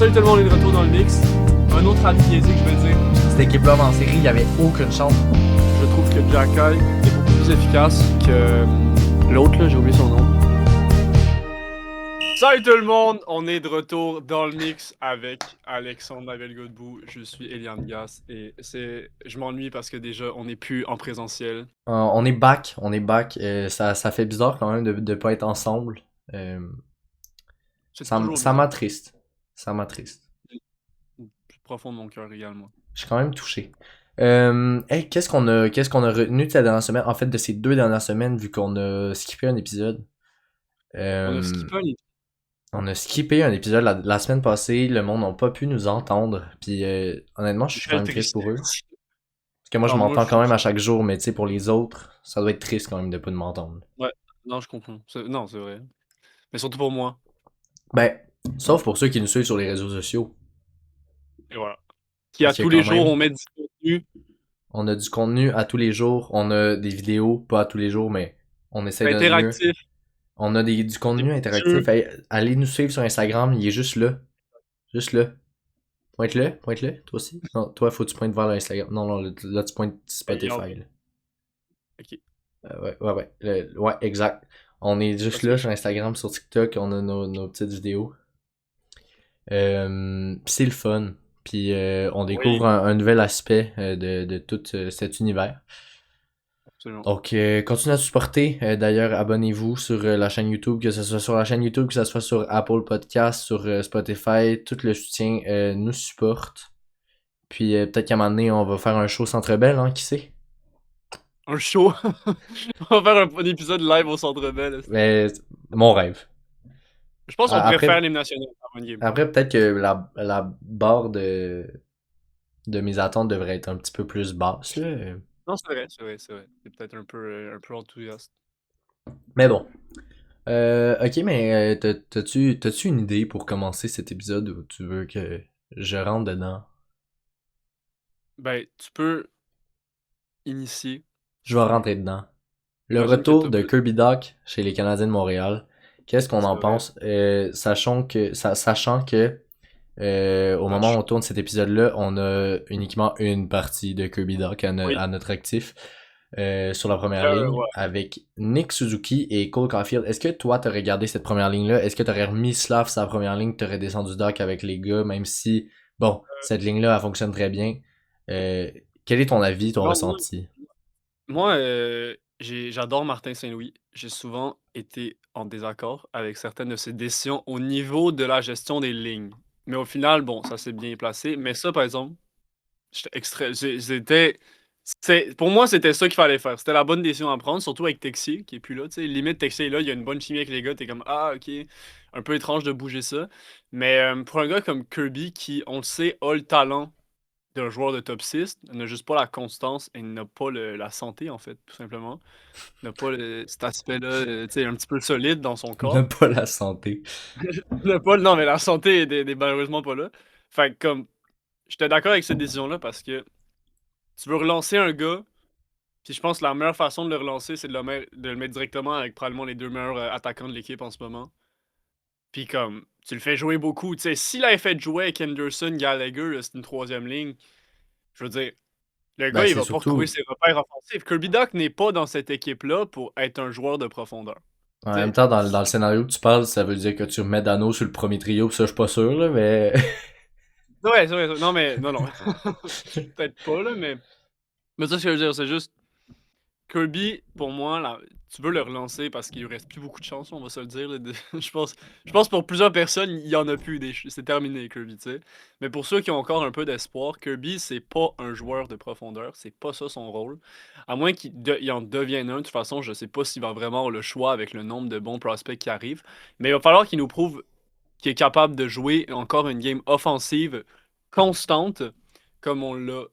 Salut tout le monde, on est de retour dans le mix. Un autre ami biaisé que je vais dire. Cette équipe-là en série, il n'y avait aucune chance. Je trouve que Jacky est beaucoup plus efficace que l'autre, là, j'ai oublié son nom. Salut tout le monde, on est de retour dans le mix avec Alexandre Lavel-Godbout. Je suis Eliane Gas et je m'ennuie parce que déjà on n'est plus en présentiel. On est back. Ça fait bizarre quand même de ne pas être ensemble. C'est Ça toujours bizarre. m'attriste. Ça m'attriste. Plus profond de mon cœur également. Je suis quand même touché. Hey, qu'est-ce qu'on a retenu de cette dernière semaine? En fait, de ces 2 dernières semaines, vu qu'on a skippé un épisode. On a skippé un épisode la semaine passée. Le monde n'a pas pu nous entendre. Puis honnêtement, je suis quand même triste pour eux. Parce que moi, je m'entends quand même à chaque jour, mais tu sais, pour les autres, ça doit être triste quand même de pas m'entendre. Ouais, non, je comprends. Non, c'est vrai. Mais surtout pour moi. Ben, sauf pour ceux qui nous suivent sur les réseaux sociaux. Et voilà. Qui à Parce que tous les quand jours, même, on met du contenu. on a du contenu à tous les jours. On a des vidéos, pas à tous les jours, mais on essaie de notre mieux. Interactif. On a du contenu interactif. Hey, allez nous suivre sur Instagram, il est juste là. Juste là. Pointe-le, toi aussi. Non, toi, faut que tu pointes vers l'Instagram. Non, là, tu pointes Spotify. Là. Ok. Ouais. Ouais, exact. On est juste là sur Instagram, sur TikTok, on a nos petites vidéos. C'est le fun. Puis on découvre un nouvel aspect de tout cet univers. Absolument. Donc, continuez à supporter. D'ailleurs, abonnez-vous sur la chaîne YouTube, que ce soit sur la chaîne YouTube, que ce soit sur Apple Podcast, sur Spotify. Tout le soutien nous supporte. Puis peut-être qu'à un moment donné, on va faire un show Centre Bell, hein, qui sait? Un show? On va faire un épisode live au Centre Bell. Mais mon rêve. Je pense qu'on pourrait faire l'hymne national avant une game. Après, peut-être que la barre de mes attentes devrait être un petit peu plus basse. Là. Non, c'est vrai. C'est peut-être un peu enthousiaste. Mais bon. Ok, mais t'as-tu une idée pour commencer cet épisode où tu veux que je rentre dedans? Ben, tu peux initier. Je vais rentrer dedans. Le J'imagine retour que de Kirby Doc chez les Canadiens de Montréal. Qu'est-ce qu'on en pense? Sachant que au moment où on tourne cet épisode-là, on a uniquement une partie de Kirby Doc à notre actif. Sur la première ligne avec Nick Suzuki et Cole Caulfield. Est-ce que toi t'aurais gardé cette première ligne-là? Est-ce que t'aurais remis Slav sa première ligne, t'aurais descendu Doc avec les gars, même si bon, cette ligne-là elle fonctionne très bien. Quel est ton avis, ton ressenti? Moi, j'adore Martin Saint-Louis. J'ai souvent été en désaccord avec certaines de ses décisions au niveau de la gestion des lignes. Mais au final, bon, ça s'est bien placé. Mais ça, par exemple, pour moi, c'était ça qu'il fallait faire. C'était la bonne décision à prendre, surtout avec Texier, qui est plus là. Limite, Texier est là, il y a une bonne chimie avec les gars. T'es comme, ah, ok, un peu étrange de bouger ça. Mais pour un gars comme Kirby, qui, on le sait, a le talent d'un joueur de top 6, n'a juste pas la constance et n'a pas la santé, en fait, tout simplement. N'a pas cet aspect-là, tu sais, un petit peu solide dans son corps. N'a pas la santé. Non, mais la santé est malheureusement pas là. Fait que, comme, j'étais d'accord avec cette décision-là parce que tu veux relancer un gars, puis je pense que la meilleure façon de le relancer, c'est de le mettre directement avec probablement les deux meilleurs attaquants de l'équipe en ce moment. Puis comme, tu le fais jouer beaucoup. Tu sais, s'il avait fait jouer avec Henderson, Gallagher, c'est une troisième ligne, je veux dire, le gars, il va pas retrouver ses repères offensifs. Kirby Doc n'est pas dans cette équipe-là pour être un joueur de profondeur. En même temps, dans le scénario que tu parles, ça veut dire que tu remets Dano sur le premier trio, pis ça, je suis pas sûr, là, mais... Ouais, c'est vrai. Non, mais, non. Peut-être pas, là, mais... Mais ça, ce que je veux dire, c'est juste... Kirby, pour moi, là, tu veux le relancer parce qu'il lui reste plus beaucoup de chance, on va se le dire. Là, je pense pour plusieurs personnes, il y en a plus. C'est terminé, Kirby, tu sais. Mais pour ceux qui ont encore un peu d'espoir, Kirby, c'est pas un joueur de profondeur. C'est pas ça son rôle. À moins qu'il en devienne un. De toute façon, je sais pas s'il va vraiment avoir le choix avec le nombre de bons prospects qui arrivent. Mais il va falloir qu'il nous prouve qu'il est capable de jouer encore une game offensive constante, comme on l'a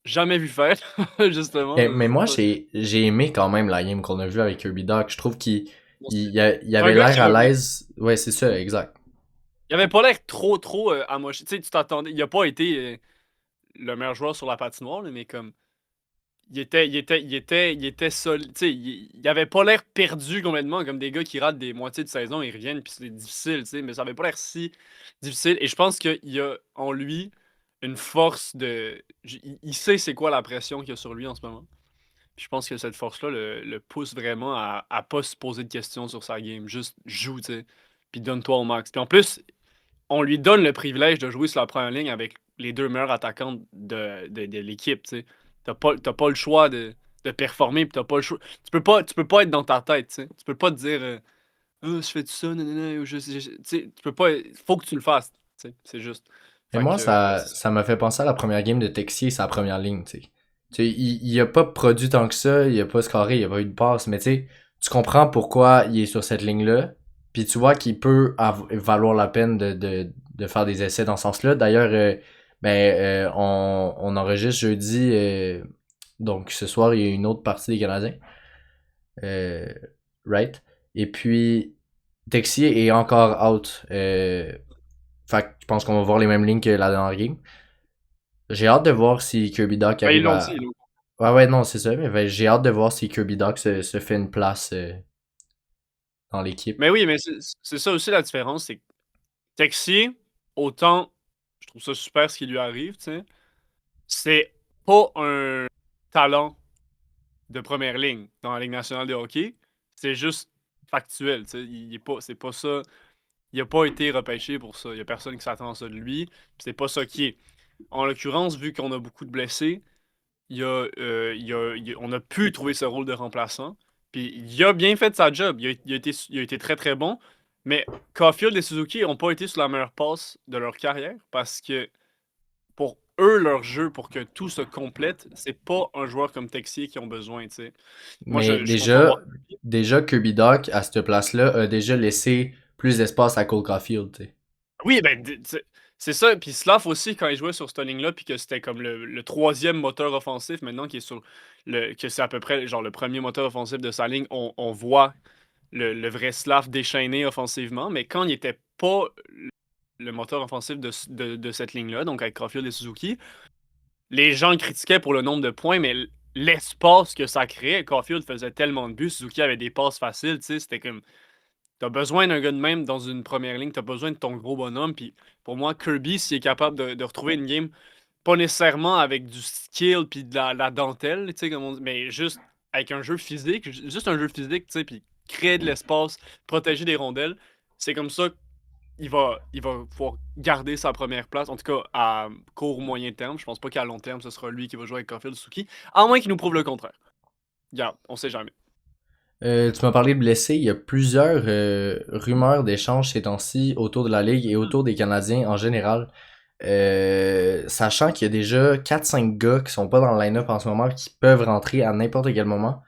jamais vu faire, justement. Mais moi, j'ai aimé quand même la game qu'on a vue avec Kirby Doc. Je trouve qu'il avait l'air à l'aise. Ouais, c'est ça, exact. Il avait pas l'air trop amoché. Tu sais, tu t'attendais. Il a pas été le meilleur joueur sur la patinoire, là, mais comme. il était solide. Il avait pas l'air perdu complètement, comme des gars qui ratent des moitiés de saison, ils reviennent, puis c'est difficile, mais ça avait pas l'air si difficile. Et je pense qu'il y a en lui une force de. Il sait c'est quoi la pression qu'il y a sur lui en ce moment. Puis je pense que cette force-là le pousse vraiment à pas se poser de questions sur sa game. Juste joue, puis donne-toi au max. Puis en plus, on lui donne le privilège de jouer sur la première ligne avec les deux meilleurs attaquants de l'équipe. T'as pas le choix de performer, puis t'as pas le choix. Tu peux pas être dans ta tête. Tu peux pas te dire ah, je fais tout ça, nanana, ou tu peux pas. Faut que tu le fasses. C'est juste. Et Fait moi, que. ça m'a fait penser à la première game de Texier, sa première ligne, tu sais. Tu sais, il a pas produit tant que ça, il a pas scoré, il a pas eu de passe, mais tu sais, tu comprends pourquoi il est sur cette ligne-là, puis tu vois qu'il peut valoir la peine de faire des essais dans ce sens-là. D'ailleurs, on enregistre jeudi, donc ce soir, il y a une autre partie des Canadiens. Euh, right? Et puis, Texier est encore out. Fait que je pense qu'on va voir les mêmes lignes que la dernière game. J'ai hâte de voir si Kirby Doc Ben, ils arrive l'ont dit. à. Ouais, ouais, non, c'est ça, mais j'ai hâte de voir si Kirby Doc se fait une place dans l'équipe. Mais oui, mais c'est ça aussi la différence. C'est que Texier, autant je trouve ça super ce qui lui arrive, c'est pas un talent de première ligne dans la Ligue nationale de hockey. C'est juste factuel. Il est pas, c'est pas ça. Il a pas été repêché pour ça. Il y a personne qui s'attend à ça de lui. Puis c'est pas ça qui est. En l'occurrence, vu qu'on a beaucoup de blessés, on a pu trouver ce rôle de remplaçant. Puis il a bien fait sa job. Il a été très très bon. Mais Caulfield et Suzuki n'ont pas été sur la meilleure passe de leur carrière parce que pour eux, leur jeu, pour que tout se complète, c'est pas un joueur comme Texier qui ont besoin, tu sais. Moi, Mais je suis content de voir. déjà Kirby Doc, à cette place-là, a déjà laissé plus d'espace à Cole Caulfield, tu sais. Oui, ben, c'est ça. Puis Slav aussi, quand il jouait sur cette ligne-là, puis que c'était comme le troisième moteur offensif, maintenant qui est sur que c'est à peu près genre le premier moteur offensif de sa ligne, on voit le vrai Slav déchaîné offensivement. Mais quand il n'était pas le moteur offensif de cette ligne-là, donc avec Caulfield et Suzuki, les gens le critiquaient pour le nombre de points, mais l'espace que ça créait, Caulfield faisait tellement de buts, Suzuki avait des passes faciles, tu sais, c'était comme. T'as besoin d'un gars de même dans une première ligne, t'as besoin de ton gros bonhomme. Puis pour moi, Kirby, s'il est capable de retrouver une game, pas nécessairement avec du skill puis de la dentelle, tu sais, comme on dit, mais juste avec un jeu physique, juste un jeu physique, tu sais, puis créer de l'espace, protéger des rondelles, c'est comme ça qu'il va pouvoir garder sa première place, en tout cas à court ou moyen terme. Je pense pas qu'à long terme, ce sera lui qui va jouer avec Caulfield Suzuki, à moins qu'il nous prouve le contraire. Regarde, on sait jamais. Tu m'as parlé de blessés. Il y a plusieurs rumeurs d'échanges ces temps-ci autour de la Ligue et autour des Canadiens en général. Sachant qu'il y a déjà 4-5 gars qui sont pas dans le line-up en ce moment qui peuvent rentrer à n'importe quel moment.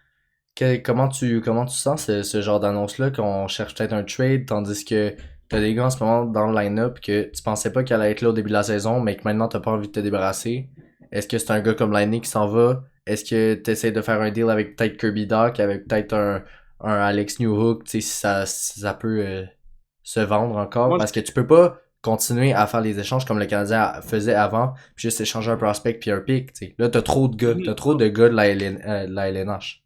Comment tu sens ce genre d'annonce-là qu'on cherche peut-être un trade tandis que t'as des gars en ce moment dans le line-up que tu pensais pas qu'elle allait être là au début de la saison mais que maintenant t'as pas envie de te débarrasser? Est-ce que c'est un gars comme Liney qui s'en va? Est-ce que tu essaies de faire un deal avec peut-être Kirby Doc, avec peut-être un Alex Newhook, tu sais, si ça peut se vendre encore? Moi, Parce que tu peux pas continuer à faire les échanges comme le Canadien faisait avant, puis juste échanger un prospect puis un pick, tu sais. Là, t'as trop de gars. T'as trop de gars de la LNH.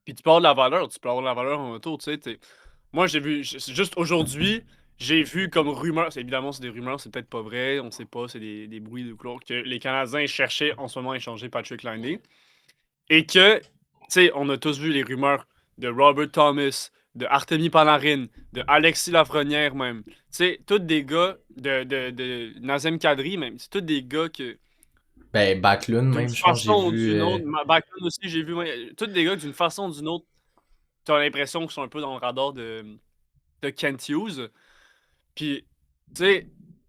Puis tu peux avoir de la valeur, tu peux avoir de la valeur en retour, tu sais. Moi, j'ai vu, juste aujourd'hui, j'ai vu comme rumeur, évidemment, c'est des rumeurs, c'est peut-être pas vrai, on sait pas, c'est des bruits de couloir, que les Canadiens cherchaient en ce moment à échanger Patrick Laine. Et que, tu sais, on a tous vu les rumeurs de Robert Thomas, de Artemi Panarin, de Alexis Lafrenière même. Tu sais, tous des gars de Nazem Kadri même. C'est tous des gars que, Ben, Backlund d'une même, je pense, j'ai façon ou vu. d'une autre, Backlund aussi, j'ai vu, ouais, tous des gars que d'une façon ou d'une autre, tu as l'impression qu'ils sont un peu dans le radar de Kent Hughes. Puis, tu sais,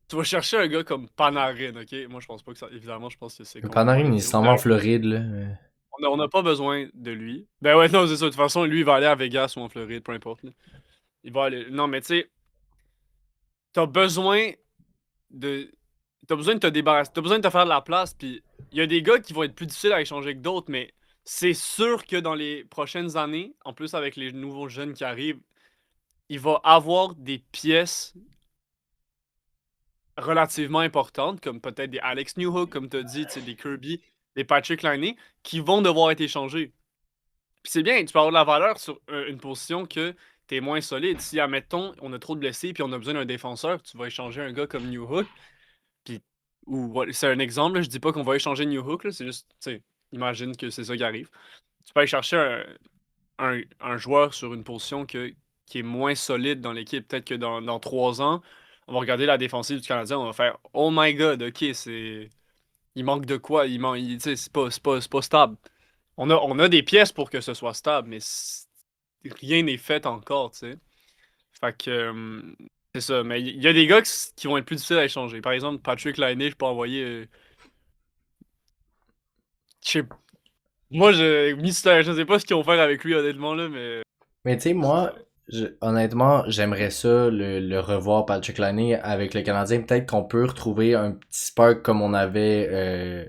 tu vas chercher un gars comme Panarin, ok? Moi, je pense pas que ça. Évidemment, je pense que c'est complètement Panarin, il idiot. s'en va en D'ailleurs, Floride, là. on n'a pas besoin de lui. Ben ouais, non, c'est ça. De toute façon, lui, il va aller à Vegas ou en Floride, peu importe, là. Il va aller. Non, mais tu sais, t'as besoin de. T'as besoin de te débarrasser. T'as besoin de te faire de la place. Puis, il y a des gars qui vont être plus difficiles à échanger que d'autres, mais c'est sûr que dans les prochaines années, en plus avec les nouveaux jeunes qui arrivent, il va avoir des pièces relativement importantes, comme peut-être des Alex Newhook, comme tu as dit, des Kirby, des Patrick Laine, qui vont devoir être échangés. Puis c'est bien, tu peux avoir de la valeur sur une position que t'es moins solide. Si, admettons, on a trop de blessés puis on a besoin d'un défenseur, tu vas échanger un gars comme New Hook. Puis, c'est un exemple, là, je dis pas qu'on va échanger New Hook, là, c'est juste, tu sais, imagine que c'est ça qui arrive. Tu peux aller chercher un joueur sur une position qui est moins solide dans l'équipe. Peut-être que dans 3 ans, on va regarder la défensive du Canadien, on va faire Oh my god, ok, c'est. Il manque de quoi? Tu sais, c'est pas stable. On a des pièces pour que ce soit stable, mais rien n'est fait encore, tu sais. Fait que c'est ça. Mais il y a des gars qui vont être plus difficiles à échanger. Par exemple, Patrick Laine, je peux envoyer. Je sais- Moi, mystère, je sais pas ce qu'ils vont faire avec lui, honnêtement, là, mais. Mais tu sais, moi, honnêtement, j'aimerais ça le revoir Patrick Laine avec le Canadien. Peut-être qu'on peut retrouver un petit spark comme on avait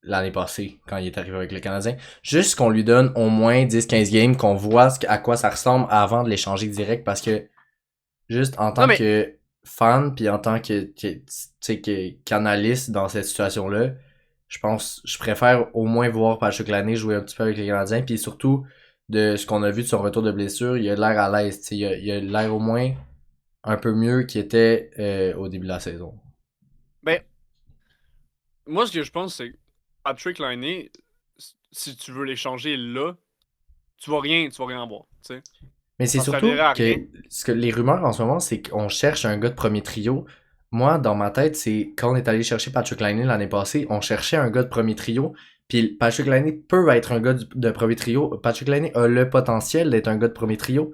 l'année passée quand il est arrivé avec le Canadien. Juste qu'on lui donne au moins 10-15 games, qu'on voit à quoi ça ressemble avant de l'échanger direct parce que juste en Non, tant mais. que fan puis en tant tu sais, qu'analyste dans cette situation-là, je préfère au moins voir Patrick Laine jouer un petit peu avec les Canadiens puis surtout de ce qu'on a vu de son retour de blessure, il a l'air à l'aise, tu sais, il a l'air au moins un peu mieux qu'il était au début de la saison. Ben, moi, ce que je pense, c'est que Patrick Laine, si tu veux l'échanger là, tu vas rien avoir, tu sais. Mais c'est Ça surtout servirait à rien. que ce que les rumeurs en ce moment, c'est qu'on cherche un gars de premier trio. Moi, dans ma tête, c'est quand on est allé chercher Patrick Laine l'année passée, on cherchait un gars de premier trio. Puis Patrick Laine peut être un gars de premier trio. Patrick Laine a le potentiel d'être un gars de premier trio.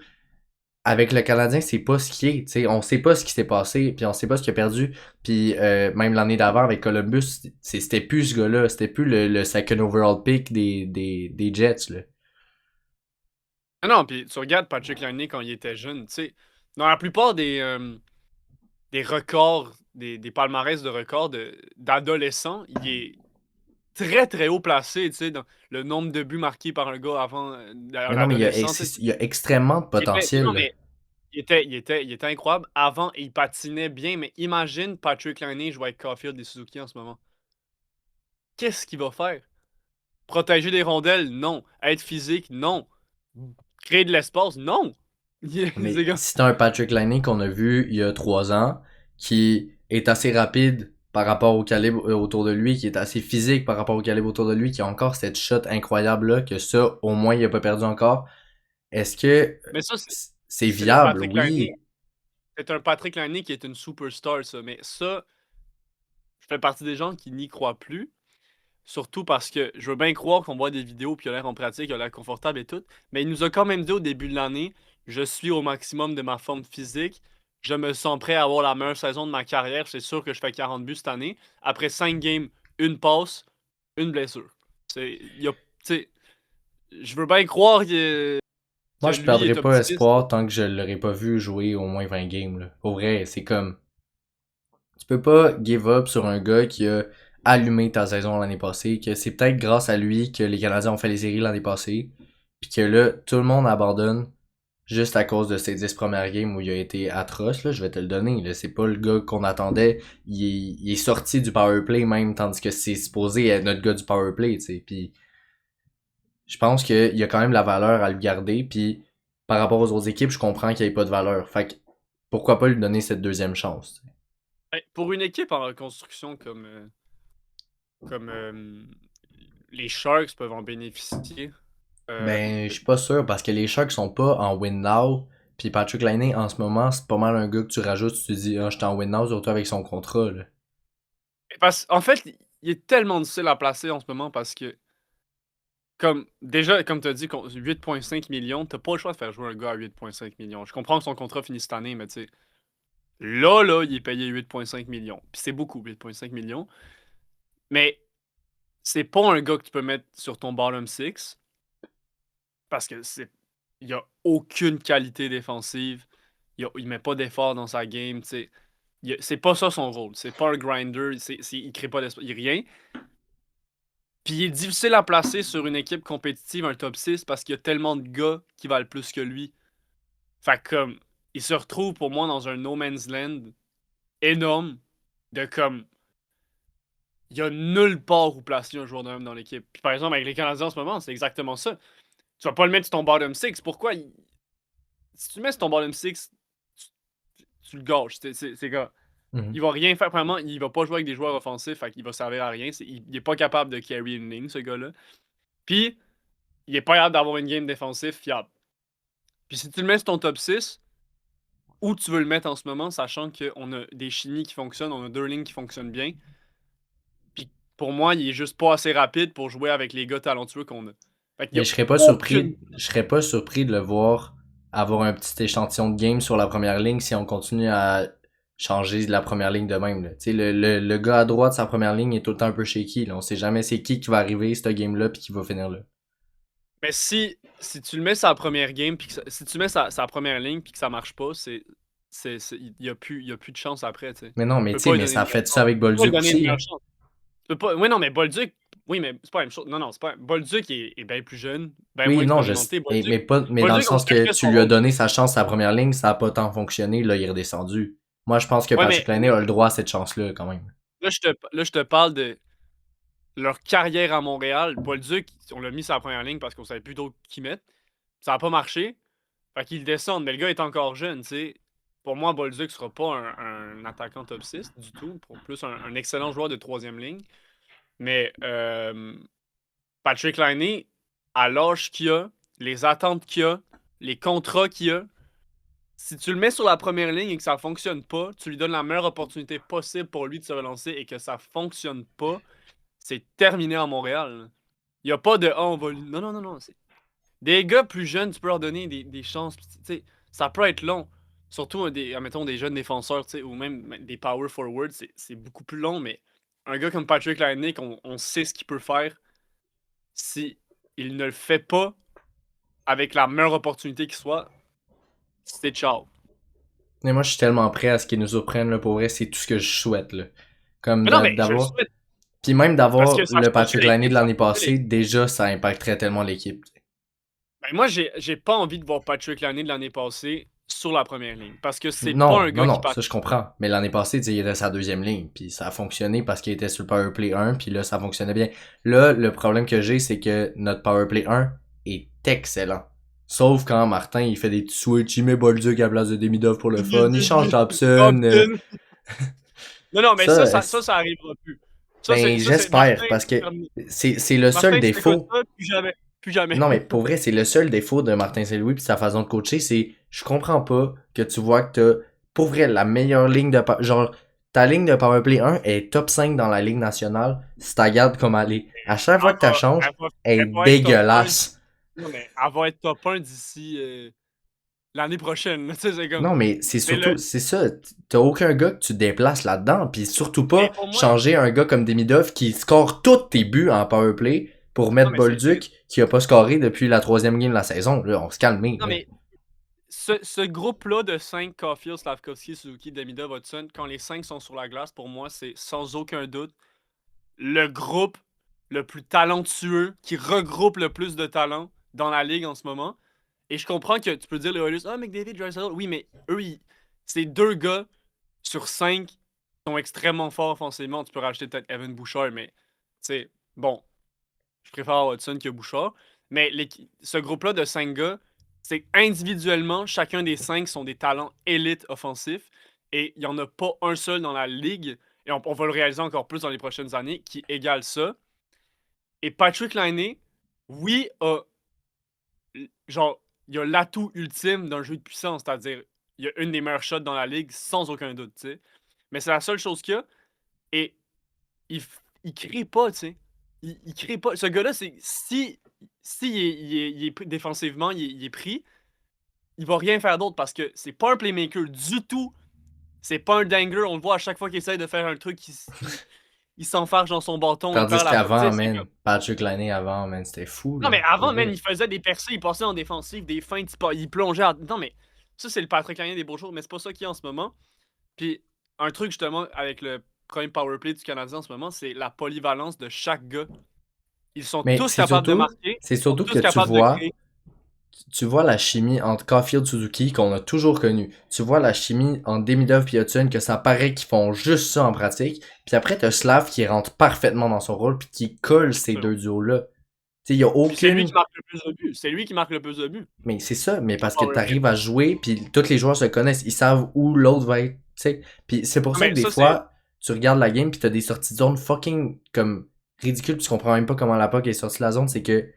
Avec le Canadien, c'est pas ce qui est. T'sais, on sait pas ce qui s'est passé, puis on sait pas ce qu'il a perdu. Puis même l'année d'avant avec Columbus, c'était plus ce gars-là. C'était plus le second overall pick des Jets. Là. Ah non, puis tu regardes Patrick Laine quand il était jeune, tu sais. Dans la plupart des records, des palmarès de records d'adolescents, il est très très haut placé, tu sais, dans le nombre de buts marqués par un gars avant Mais non, mais l'adolescent, tu sais. il y a extrêmement de potentiel. Non, Là. mais il était incroyable avant et il patinait bien, mais imagine Patrick Laine jouer avec Caulfield et Suzuki en ce moment. Qu'est-ce qu'il va faire? Protéger des rondelles? Non. Être physique? Non. Créer de l'espace? Non. Mais Les gars. si t'as un Patrick Laine qu'on a vu il y a 3 ans, qui est assez rapide par rapport au calibre autour de lui, qui est assez physique par rapport au calibre autour de lui, qui a encore cette shot incroyable là, que ça, au moins, il a pas perdu encore. Est-ce que Mais ça, c'est c'est le viable? Patrick Oui. Laine. C'est un Patrick Laine qui est une superstar, ça. Mais ça, je fais partie des gens qui n'y croient plus. Surtout parce que je veux bien croire qu'on voit des vidéos puis il a l'air en pratique, il a l'air confortable et tout. Mais il nous a quand même dit au début de l'année, je suis au maximum de ma forme physique. Je me sens prêt à avoir la meilleure saison de ma carrière. C'est sûr que je fais 40 buts cette année. Après 5 games, une passe, une blessure. Tu sais, je veux bien croire que Moi, je lui perdrai est pas optimiste. espoir tant que je l'aurais pas vu jouer au moins 20 games. Là. Pour vrai, c'est comme... Tu peux pas give up sur un gars qui a allumé ta saison l'année passée, que c'est peut-être grâce à lui que les Canadiens ont fait les séries l'année passée, puis que là, tout le monde abandonne juste à cause de ses 10 premières games où il a été atroce, là, je vais te le donner. Là, c'est pas le gars qu'on attendait. Il est sorti du powerplay même, tandis que c'est supposé être notre gars du powerplay, tu sais. Puis je pense qu'il y a quand même la valeur à le garder, puis par rapport aux autres équipes, je comprends qu'il n'y ait pas de valeur. Fait que pourquoi pas lui donner cette deuxième chance? T'sais. Pour une équipe en reconstruction comme les Sharks peuvent en bénéficier. euh, Ben, je suis pas sûr parce que les Sharks sont pas en win now. Puis Patrick Laine, en ce moment, c'est pas mal un gars que tu rajoutes, tu te dis, ah, je suis en win now, surtout avec son contrat. Là. En fait, il est tellement difficile à placer en ce moment parce que, déjà, comme tu as dit, 8,5 millions, t'as pas le choix de faire jouer un gars à 8,5 millions. Je comprends que son contrat finit cette année, mais tu sais, là, il est payé 8,5 millions. Puis c'est beaucoup, 8,5 millions. Mais c'est pas un gars que tu peux mettre sur ton bottom six parce que il a aucune qualité défensive. Il met pas d'effort dans sa game, tu sais. C'est pas ça son rôle. C'est pas un grinder. Il crée pas d'espace. Il rien. Puis il est difficile à placer sur une équipe compétitive, un top 6, parce qu'il y a tellement de gars qui valent plus que lui. Fait que comme, il se retrouve pour moi dans un no man's land énorme de comme il y a nulle part où placer un joueur de même dans l'équipe. Puis par exemple, avec les Canadiens en ce moment, c'est exactement ça. Tu vas pas le mettre sur ton bottom six. Pourquoi? Si tu le mets sur ton bottom six, tu le gâches. C'est gars. Il va rien faire. Premièrement, il va pas jouer avec des joueurs offensifs, fait qu'il va servir à rien. Il est pas capable de carry une ligne, ce gars-là. Puis, il est pas capable d'avoir une game défensive fiable. Puis si tu le mets sur ton top 6, où tu veux le mettre en ce moment, sachant qu'on a des chimies qui fonctionnent, on a 2 lignes qui fonctionnent bien. Puis pour moi, il est juste pas assez rapide pour jouer avec les gars talentueux qu'on a. Mais je serais pas surpris. Je serais pas surpris de le voir avoir un petit échantillon de game sur la première ligne si on continue à changer de la première ligne de même. Tu sais, le gars à droite, sa première ligne est tout le temps un peu shaky. Là. On sait jamais c'est qui va arriver, ce game-là, puis qui va finir là. Mais si tu le mets sur la première game, puis si tu mets sa première ligne, puis que ça marche pas, il y a plus de chance après. T'sais. Mais non, mais tu sais, mais ça a fait ça avec Bolduc aussi. Hein. Oui, non, mais Bolduc, oui, mais c'est pas la même chose. Non, c'est pas. Bolduc est bien plus jeune, bien oui, moins non, expérimenté. mais dans le sens que tu lui as donné sa chance à la première ligne, ça a pas tant fonctionné, là, il est redescendu. Moi, je pense que Patrick Laine a le droit à cette chance-là, quand même. Là, je te parle de leur carrière à Montréal. Bolduc, on l'a mis sur la première ligne parce qu'on savait plus d'autres qui mettre. Ça a pas marché. Fait qu'ils descendent, mais le gars est encore jeune, tu sais. Pour moi, Bolduc sera pas un attaquant top 6 du tout. Pour plus un excellent joueur de troisième ligne. Mais Patrick Laine, à l'âge qu'il a, les attentes qu'il a, les contrats qu'il a, si tu le mets sur la première ligne et que ça fonctionne pas, tu lui donnes la meilleure opportunité possible pour lui de se relancer et que ça fonctionne pas, c'est terminé à Montréal. Il n'y a pas de on va. Non, non, non, non. Des gars plus jeunes, tu peux leur donner des chances. Ça peut être long. Surtout, admettons, des jeunes défenseurs ou même des power forward, c'est beaucoup plus long, mais un gars comme Patrick Laine, on sait ce qu'il peut faire. Si il ne le fait pas avec la meilleure opportunité qui soit, c'est ciao. Mais moi, je suis tellement prêt à ce qu'ils nous surprennent, là, pour vrai, c'est tout ce que je souhaite, là. Comme d'avoir. Puis même d'avoir le Patrick Laine de l'année passée, déjà, ça impacterait tellement l'équipe. Ben moi, j'ai pas envie de voir Patrick Laine de l'année passée sur la première ligne. Parce que c'est pas un gars qui... Non, ça je comprends. Mais l'année passée, il était sa deuxième ligne. Puis ça a fonctionné parce qu'il était sur le Powerplay 1. Puis là, ça fonctionnait bien. Là, le problème que j'ai, c'est que notre Powerplay 1 est excellent. Sauf quand Martin, il fait des petits switches, il met Bolduc à la place de Demidov pour le fun, il change Thompson. Non, mais ça arrivera plus. Ben, j'espère, parce que c'est le seul défaut. Plus jamais. Non, mais pour vrai, c'est le seul défaut de Martin Saint-Louis puis sa façon de coacher, c'est je comprends pas que tu vois que t'as, pour vrai, la meilleure ligne de genre ta ligne de Powerplay 1 est top 5 dans la Ligue nationale si t'as gardes comme elle est. À chaque fois que t'as change, elle est dégueulasse. Non, mais elle va être top 1 d'ici l'année prochaine. Comme... Non, mais c'est surtout, c'est ça. T'as aucun gars que tu déplaces là-dedans. Puis surtout pas changer un gars comme Demidov qui score tous tes buts en powerplay pour mettre Bolduc qui a pas scoré depuis la troisième game de la saison. Là, on se calme. Non, mais ce groupe-là de 5, Caulfield, Slavkovski, Suzuki, Demidov, Hudson, quand les 5 sont sur la glace, pour moi, c'est sans aucun doute le groupe le plus talentueux, qui regroupe le plus de talent dans la ligue en ce moment. Et je comprends que tu peux dire les Oilers, McDavid, Draisaitl, oui, mais eux, c'est 2 gars sur 5 qui sont extrêmement forts offensivement. Tu peux rajouter peut-être Evan Bouchard, mais c'est bon. Je préfère Hudson que Bouchard. Mais ce groupe-là de 5 gars, c'est individuellement, chacun des 5 sont des talents élites offensifs. Et il n'y en a pas un seul dans la ligue, et on va le réaliser encore plus dans les prochaines années, qui égale ça. Et Patrick Laine, oui, genre, il a l'atout ultime d'un jeu de puissance, c'est-à-dire, il a une des meilleures shots dans la ligue, sans aucun doute, tu sais. Mais c'est la seule chose qu'il a. Et il crée pas, tu sais. Il crée pas. Ce gars-là, c'est si il est défensivement, il est pris, il va rien faire d'autre parce que c'est pas un playmaker du tout. C'est pas un dangler. On le voit à chaque fois qu'il essaie de faire un truc, il s'enfarge dans son bâton. Tandis qu'avant, man, Patrick Laine avant, man, c'était fou. Non, mais avant, man, il faisait des percées, il passait en défensive, des feintes, il plongeait. Non, mais ça, c'est le Patrick Laine des beaux jours, mais c'est pas ça qu'il y a en ce moment. Puis, un truc, justement, avec le premier powerplay du Canadien en ce moment, c'est la polyvalence de chaque gars. Ils sont tous capables de marquer. C'est surtout que tu vois tu vois la chimie entre Caulfield Suzuki qu'on a toujours connue. Tu vois la chimie entre Demidov et Hudson que ça paraît qu'ils font juste ça en pratique. Puis après, t'as Slav qui rentre parfaitement dans son rôle puis qui colle ces deux duos-là. Tu sais, il y a Puis c'est lui aucune... qui marque le plus de buts. C'est lui qui marque le plus de buts. Mais c'est ça, mais parce que Power play. t'arrives à jouer puis tous les joueurs se connaissent. Ils savent où l'autre va être, tu sais. Puis c'est pour ça que des fois, tu regardes la game puis t'as des sorties de zone fucking comme ridicules puis tu comprends même pas comment la puck est sortie de la zone. C'est que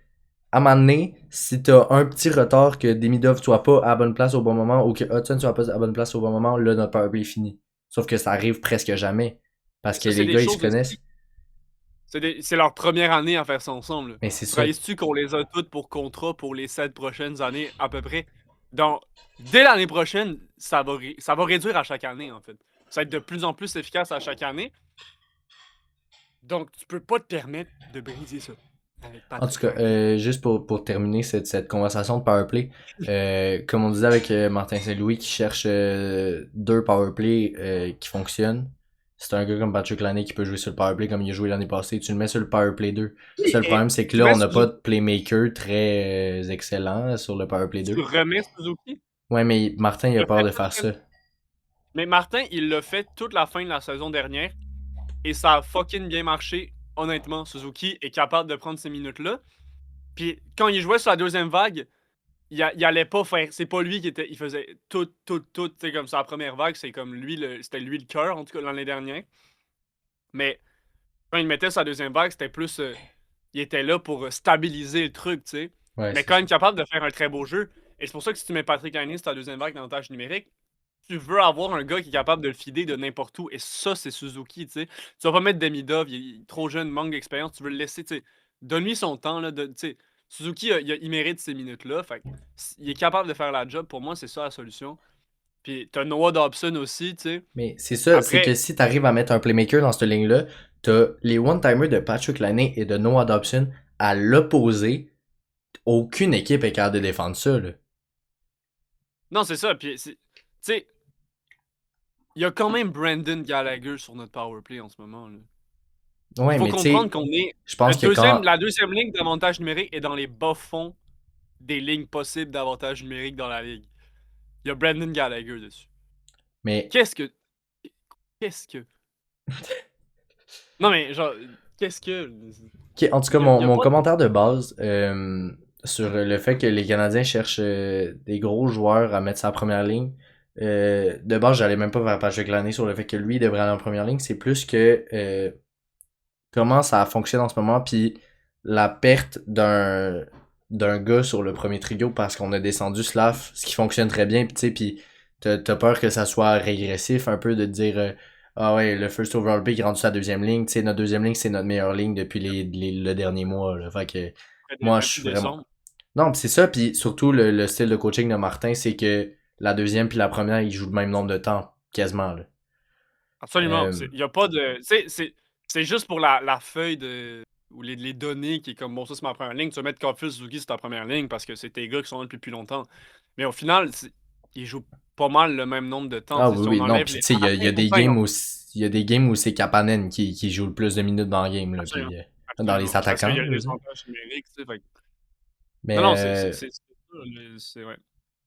à un moment donné, si t'as un petit retard que Demidov soit pas à la bonne place au bon moment ou que Hudson soit pas à la bonne place au bon moment, là, notre powerplay est fini. Sauf que ça arrive presque jamais. Parce que Ça, c'est les des gars, ils se choses connaissent. aussi. C'est leur première année à faire ça ensemble. Mais c'est ça. Réalises-tu qu'on les a toutes pour contrat pour les 7 prochaines années à peu près? Donc, dès l'année prochaine, ça va réduire à chaque année, en fait. Ça va être de plus en plus efficace à chaque année. Donc, tu peux pas te permettre de briser ça. En tout cas, juste pour terminer cette conversation de powerplay, comme on disait avec Martin Saint-Louis qui cherche deux powerplay qui fonctionnent, c'est un gars comme Patrick Laine qui peut jouer sur le powerplay comme il a joué l'année passée, tu le mets sur le powerplay 2. Le seul problème, c'est que là, on n'a pas de playmaker très excellent sur le powerplay 2. Tu remets Suzuki? Ouais, mais Martin, il a peur de faire ça. Mais Martin, il l'a fait toute la fin de la saison dernière et ça a fucking bien marché. Honnêtement, Suzuki est capable de prendre ces minutes-là. Puis quand il jouait sur la deuxième vague, il allait pas faire. C'est pas lui qui était. Il faisait tout. Tu sais, comme sa première vague, c'est comme lui, c'était lui le cœur, en tout cas, l'année dernière. Mais quand il mettait sa deuxième vague, c'était plus. Il était là pour stabiliser le truc, tu sais. Ouais, Mais c'est quand ça. même capable de faire un très beau jeu. Et c'est pour ça que si tu mets Patrick Laine sur ta deuxième vague d'avantage numérique, tu veux avoir un gars qui est capable de le fider de n'importe où. Et ça, c'est Suzuki, tu sais. Tu vas pas mettre Demidov, il est trop jeune, manque d'expérience. Tu veux le laisser, tu sais. Donne-lui son temps, là. Tu sais, Suzuki, il mérite ces minutes-là. Fait il est capable de faire la job. Pour moi, c'est ça la solution. Puis t'as Noah Dobson aussi, tu sais. Mais c'est ça, c'est que Après, si t'arrives à mettre un playmaker dans cette ligne-là, t'as les one-timers de Patrick Laine et de Noah Dobson à l'opposé. Aucune équipe est capable de défendre ça, là. non, c'est ça. Puis, tu sais, il y a quand même Brandon Gallagher sur notre powerplay en ce moment, là. Il Ouais, faut mais tu comprendre sais, qu'on est. je pense que quand... La deuxième ligne d'avantage numérique est dans les bas-fonds des lignes possibles d'avantage numérique dans la ligue. Il y a Brandon Gallagher dessus. Mais... Qu'est-ce que. Qu'est-ce que. Non, mais genre, qu'est-ce que. En tout cas, Il y a mon pas. commentaire de base sur le fait que les Canadiens cherchent des gros joueurs à mettre sa première ligne, de base, j'allais même pas vers Patrick Laine sur le fait que lui devrait aller en première ligne. C'est plus que comment ça fonctionne en ce moment, puis la perte d'un gars sur le premier trio parce qu'on a descendu Slav, ce qui fonctionne très bien, puis t'as peur que ça soit régressif un peu de te dire ah ouais, le first overall pick est rendu sa deuxième ligne, tu sais, notre deuxième ligne c'est notre meilleure ligne depuis le dernier mois, là. Fait que moi je suis vraiment... Non, pis c'est ça, puis surtout le style de coaching de Martin, c'est que la deuxième puis la première, ils jouent le même nombre de temps, quasiment, là. Absolument. Il y a pas de. C'est juste pour la feuille de. Ou les données qui est comme bon, ça c'est ma première ligne. Tu vas mettre Caulfield Suzuki sur ta première ligne parce que c'est tes gars qui sont là depuis plus longtemps. Mais au final, ils jouent pas mal le même nombre de temps. Ah Si oui, on oui, non, enlève pis les. tu sais, il y a des games où il y a des games où c'est Kapanen qui joue le plus de minutes dans le game, là, Absolument. puis dans les Absolument. Parce qu'il attaquants, y a je le veux dire. désavantage numérique, tu sais. Mais Non, non, c'est ça. Ouais.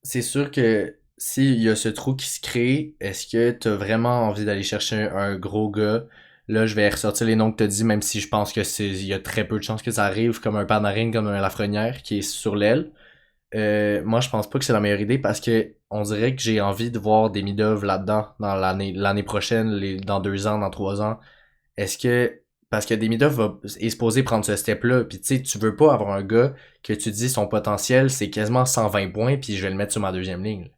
c'est sûr que s'il y a ce trou qui se crée, est-ce que t'as vraiment envie d'aller chercher un gros gars? Là, je vais ressortir les noms que t'as dit, même si je pense que il y a très peu de chances que ça arrive, comme un Panarin, comme un Lafrenière qui est sur l'aile. Moi, je pense pas que c'est la meilleure idée parce que on dirait que j'ai envie de voir des Midov là-dedans dans l'année prochaine, dans 2 ans, dans 3 ans. Est-ce que parce que Demidov est supposé prendre ce step-là, puis tu sais, tu veux pas avoir un gars que tu dis son potentiel c'est quasiment 120 points, puis je vais le mettre sur ma deuxième ligne.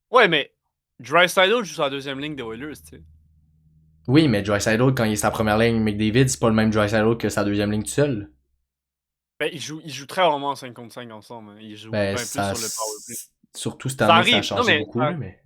Ouais, mais Draisaitl joue sur la deuxième ligne des Oilers, tu sais. Oui, mais Draisaitl, quand il est sa première ligne, McDavid, c'est pas le même Draisaitl que sa deuxième ligne tout seul. Ben, ils jouent très rarement en 5 contre 5 ensemble. Hein. Ils jouent Ben, bien plus sur le powerplay. surtout cette Ça année, ça a arrive. Non, changé mais beaucoup, là, mais...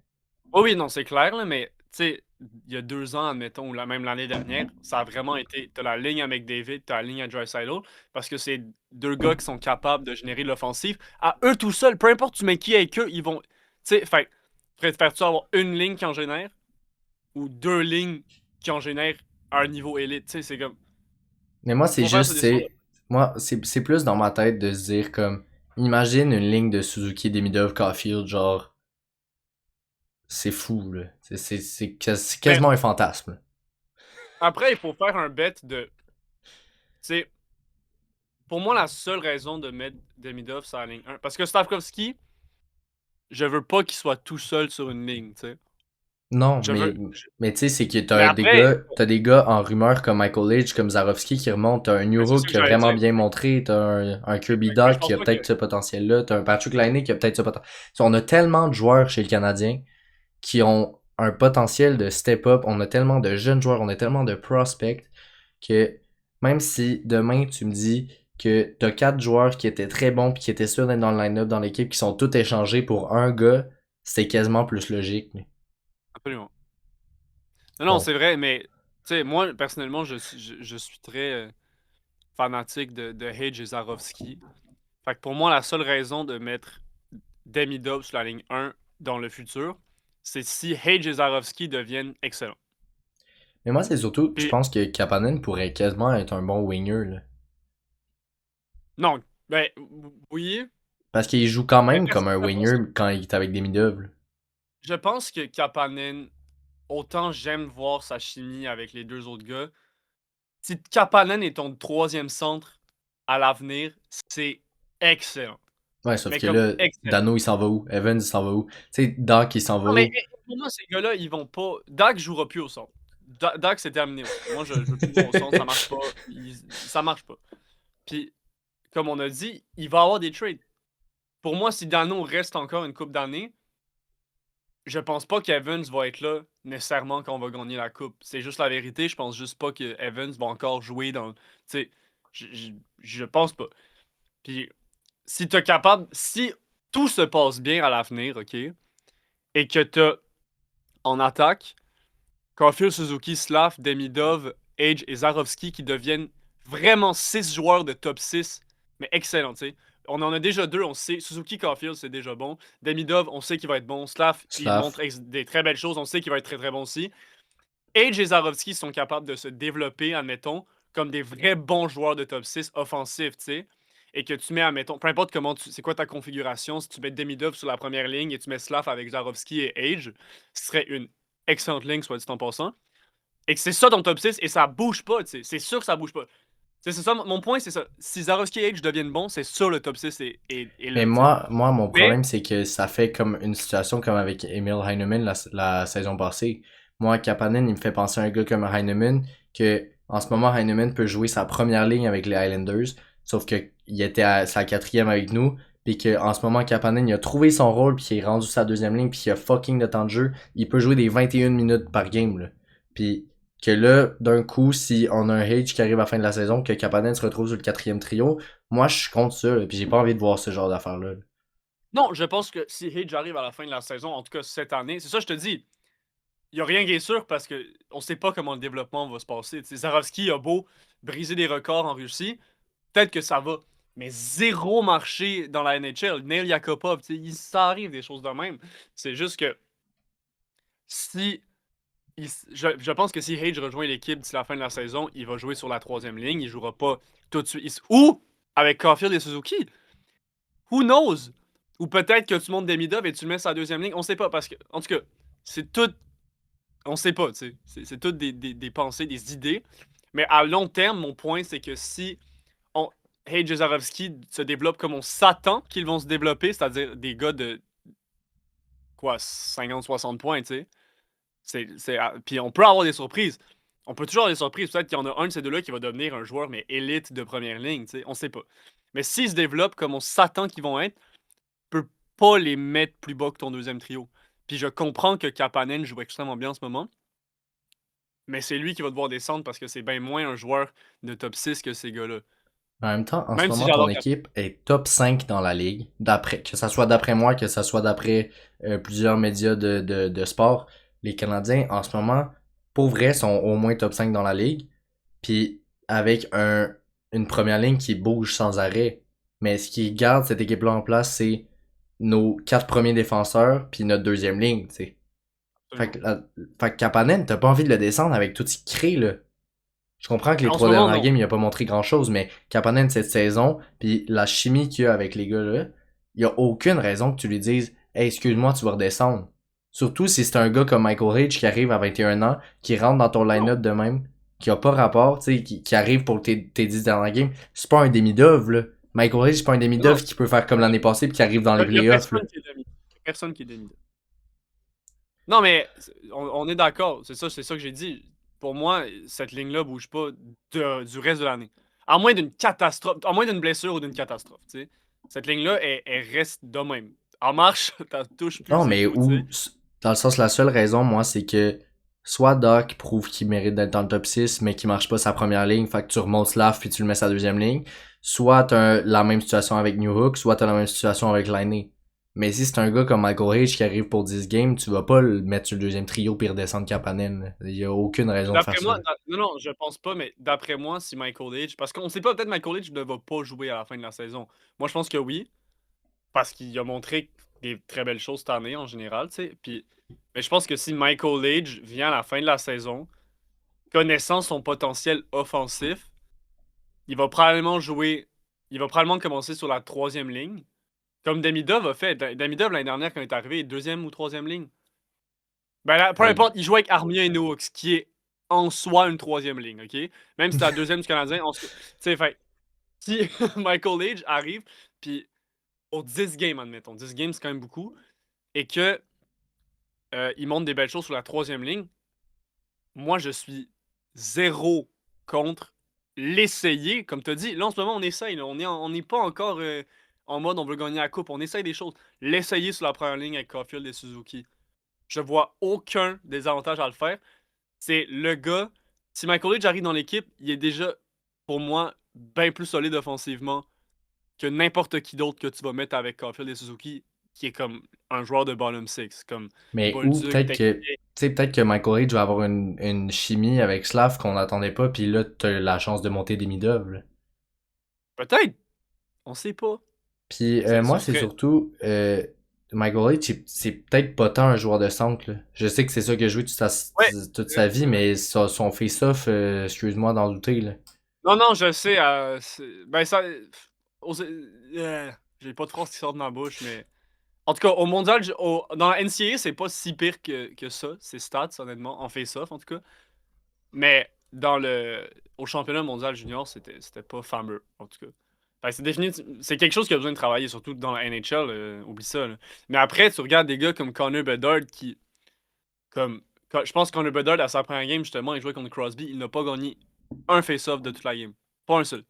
oh oui, non, c'est clair, là, mais tu sais, il y a 2 ans, admettons, ou même l'année dernière, ça a vraiment été. T'as la ligne avec David, t'as la ligne à Draisaitl, parce que c'est deux gars qui sont capables de générer l'offensive. À eux tout seuls, peu importe tu mets qui avec eux, ils vont. Tu sais, fait, préfères-tu avoir une ligne qui en génère ou deux lignes qui en génèrent à un niveau élite? Tu sais, c'est comme. Mais moi, c'est Faut faire juste, cette décision. c'est... Moi, c'est plus dans ma tête de se dire comme... imagine une ligne de Suzuki, Demidov, Caulfield, genre, c'est fou, là. C'est Mais quasiment un fantasme. après, il faut faire un bet de. C'est pour moi la seule raison de mettre Demidov sur la ligne 1. Parce que Stavkovski, je veux pas qu'il soit tout seul sur une ligne, tu sais. Non, Je veux. mais tu sais, c'est que Mais après, t'as des gars en rumeur comme Michael Edge, comme Zarovski qui remontent, t'as un ben, c'est Newhook ça que qui a j'allais vraiment dire. bien montré, t'as un Kirby Mais Dach je qui pense a pas que. peut-être ce potentiel-là, t'as un Patrick Laine qui a peut-être ce potentiel. On a tellement de joueurs chez le Canadien qui ont un potentiel de step-up, on a tellement de jeunes joueurs, on a tellement de prospects que même si demain tu me dis que t'as 4 joueurs qui étaient très bons puis qui étaient sûrs d'être dans le line-up dans l'équipe qui sont tous échangés pour un gars, c'est quasiment plus logique. Mais Absolument. Non, non, bon. c'est vrai, mais tu sais, moi, personnellement, je suis très fanatique de Hage et Zarovski. Fait que pour moi, la seule raison de mettre Demidov sur la ligne 1 dans le futur, c'est si Hage et Zarovski deviennent excellents. Mais moi, c'est surtout, je Puis, pense que Kapanen pourrait quasiment être un bon winger, là. non, ben, oui, Parce qu'il joue quand mais même comme un winger quand il est avec des mid-off, là. je pense que Kapanen, autant j'aime voir sa chimie avec les deux autres gars, si Kapanen est ton troisième centre à l'avenir, c'est excellent. Ouais, sauf Mais que comme là, excellent. Dano, il s'en va où? Evans, il s'en va où? Tu sais, Doc, il s'en va Non, mais où? pour moi, ces gars-là, ils vont pas. Dak jouera plus au centre. Dak, c'est terminé au centre. Moi, je veux plus le voir au centre, ça marche pas. Ça marche pas. Puis, comme on a dit, il va y avoir des trades. Pour moi, si Dano reste encore une coupe d'années, je pense pas qu'Evans va être là nécessairement quand on va gagner la coupe. C'est juste la vérité. Je pense juste pas que Evans va encore jouer dans. Tu sais, je pense pas. Puis, si t'es capable. Si tout se passe bien à l'avenir, OK, et que t'as en attaque Caulfield, Suzuki, Slav, Demidov, Age et Zarovski qui deviennent vraiment 6 joueurs de top 6, mais excellents, tu sais. On en a déjà deux, on sait. Suzuki, Caulfield, c'est déjà bon. Demidov, on sait qu'il va être bon. Slav, il Slav. montre des très belles choses, on sait qu'il va être très très bon aussi. Age et Zarovski sont capables de se développer, admettons, comme des vrais bons joueurs de top 6 offensifs, tu sais. Et que tu mets, admettons, peu importe comment c'est quoi ta configuration, si tu mets Demidov sur la première ligne et tu mets Slav avec Zarovski et Age, ce serait une excellente ligne, soit dit en passant. Et que c'est ça ton top 6 et ça bouge pas, tu sais. C'est sûr que ça bouge pas. C'est ça, mon point, c'est ça. Si Zarovski et Age deviennent bons, c'est sûr le top 6 est Mais là, tu sais. mon Mais, problème, c'est que ça fait comme une situation comme avec Emil Heinemann la saison passée. Moi, Kapanen, il me fait penser à un gars comme Heinemann, que en ce moment, Heinemann peut jouer sa première ligne avec les Highlanders, sauf que il était à sa quatrième avec nous, puis que en ce moment, Kapanen, il a trouvé son rôle, puis il est rendu sa deuxième ligne, puis il a fucking de temps de jeu. Il peut jouer des 21 minutes par game, là. Puis que là, d'un coup, si on a un Hage qui arrive à la fin de la saison, que Kapanen se retrouve sur le quatrième trio, moi, je suis contre ça, là, puis j'ai pas envie de voir ce genre d'affaires-là. non, je pense que si Hage arrive à la fin de la saison, en tout cas cette année, c'est ça je te dis. Il n'y a rien qui est sûr parce que on sait pas comment le développement va se passer. T'sais, Zarovski a beau briser des records en Russie, peut-être que ça va. Mais zéro marché dans la NHL. Neil Yakupov, ça arrive des choses de même. C'est juste que si je pense que si Hage rejoint l'équipe d'ici la fin de la saison, il va jouer sur la troisième ligne. Il jouera pas tout de suite. Ou avec Caulfield et Suzuki. Who knows? Ou peut-être que tu montes Demidov et tu le mets sur la deuxième ligne. On sait pas parce que, en tout cas, c'est tout. On sait pas, tu sais. C'est toutes des pensées, des idées. Mais à long terme, mon point, c'est que si Hage et Zarovski se développent comme on s'attend qu'ils vont se développer, c'est-à-dire des gars de quoi, 50-60 points, tu sais. Puis on peut avoir des surprises. On peut toujours avoir des surprises. Peut-être qu'il y en a un de ces deux-là qui va devenir un joueur, mais élite de première ligne. Tu sais. On sait pas. Mais s'ils se développent comme on s'attend qu'ils vont être, tu peux pas les mettre plus bas que ton deuxième trio. Puis je comprends que Kapanen joue extrêmement bien en ce moment, mais c'est lui qui va devoir descendre parce que c'est bien moins un joueur de top 6 que ces gars-là. En même temps, en ce Même si moment, ton j'adore équipe est top 5 dans la ligue, que ça soit d'après moi, que ça soit d'après plusieurs médias de sport. Les Canadiens, en ce moment, pour vrai, sont au moins top 5 dans la ligue, puis avec une première ligne qui bouge sans arrêt. Mais ce qui garde cette équipe-là en place, c'est nos 4 premiers défenseurs, puis notre deuxième ligne, tu sais. Fait absolument. que, fait que Kapanen, t'as pas envie de le descendre avec tout ce qu'il crée, là. Je comprends que les En ce 3 moment, dernières non. games, il a pas montré grand-chose, mais Kapanen cette saison, puis la chimie qu'il y a avec les gars là, il y a aucune raison que tu lui dises « Hey, excuse-moi, tu vas redescendre. » Surtout si c'est un gars comme Michael H qui arrive à 21 ans, qui rentre dans ton Non. line-up de même, qui a pas rapport, tu sais, qui arrive pour tes 10 dernières games. C'est pas un demi-dove, là. Michael H, c'est pas un Non. demi-dove qui peut faire comme l'année passée puis qui arrive dans les Il y a playoffs, là. personne qui est demi. Il y a personne qui est demi. Non, mais on est d'accord. C'est ça que j'ai dit. Pour moi, cette ligne-là bouge pas du reste de l'année. À moins d'une catastrophe, à moins d'une blessure ou d'une catastrophe, tu sais. Cette ligne-là, elle reste de même. En marche, t'en touches Non, plus et mais tout, tu sais. dans le sens, la seule raison, moi, c'est que soit Doc prouve qu'il mérite d'être dans le top 6, mais qu'il marche pas sa première ligne, fait que tu remontes Slav puis tu le mets sa deuxième ligne. Soit t'as la même situation avec New Hook, soit t'as la même situation avec Liney. Mais si c'est un gars comme Michael H qui arrive pour 10 games, tu vas pas le mettre sur le deuxième trio puis redescendre Kapanen. Il y a aucune raison de faire D'après ça. moi, non, je pense pas, mais d'après moi, si Michael H, parce qu'on sait pas, peut-être Michael H ne va pas jouer à la fin de la saison. Moi, je pense que oui, parce qu'il a montré des très belles choses cette année en général, tu sais. Puis, mais je pense que si Michael H vient à la fin de la saison, connaissant son potentiel offensif, il va probablement jouer. Il va probablement commencer sur la troisième ligne. Comme Demidov a fait. Demidov, l'année dernière, quand il est arrivé, deuxième ou troisième ligne. Ben là, peu Euh, importe, il jouait avec Armia et Nooks, qui est en soi une troisième ligne, OK? Même si c'est la deuxième du Canadien, tu sais, fait. Si Michael Age arrive, puis pour 10 games, admettons, 10 games, c'est quand même beaucoup, et que il montre des belles choses sur la troisième ligne, moi, je suis zéro contre l'essayer. Comme tu as dit, là, en ce moment, on essaye. Là. On n'est pas encore en mode on veut gagner la coupe. On essaye des choses. L'essayer sur la première ligne avec Caulfield et Suzuki. Je vois aucun désavantage à le faire. C'est le gars. Si Michael Ridge arrive dans l'équipe, il est déjà, pour moi, bien plus solide offensivement que n'importe qui d'autre que tu vas mettre avec Caulfield et Suzuki, qui est comme un joueur de bottom six, comme mais ou Bolduc, peut-être que, tu technique. sais, peut-être que Michael H va avoir une chimie avec Slav qu'on n'attendait pas, puis là, t'as la chance de monter des mid-ov, là. Peut-être. On sait pas. Puis Ce moi, c'est serait. surtout Michael H, c'est peut-être pas tant un joueur de centre, là. Je sais que c'est ça qu'il a joué Ouais. toute sa vie, mais son face-off, excuse-moi d'en douter, là. Non, non, je sais. Ben, ça. J'ai pas de phrases qui sortent de ma bouche, mais. En tout cas, au mondial, dans la NCAA, c'est pas si pire que ça, c'est stats, honnêtement, en face-off, en tout cas. Mais au championnat mondial junior, c'était pas fameux, en tout cas. Fait que c'est quelque chose qui a besoin de travailler, surtout dans la NHL, oublie ça. Là. Mais après, tu regardes des gars comme Connor Bedard qui. Comme. Je pense que Connor Bedard, à sa première game, justement, il jouait contre Crosby, il n'a pas gagné un face-off de toute la game. Pas un seul. Tu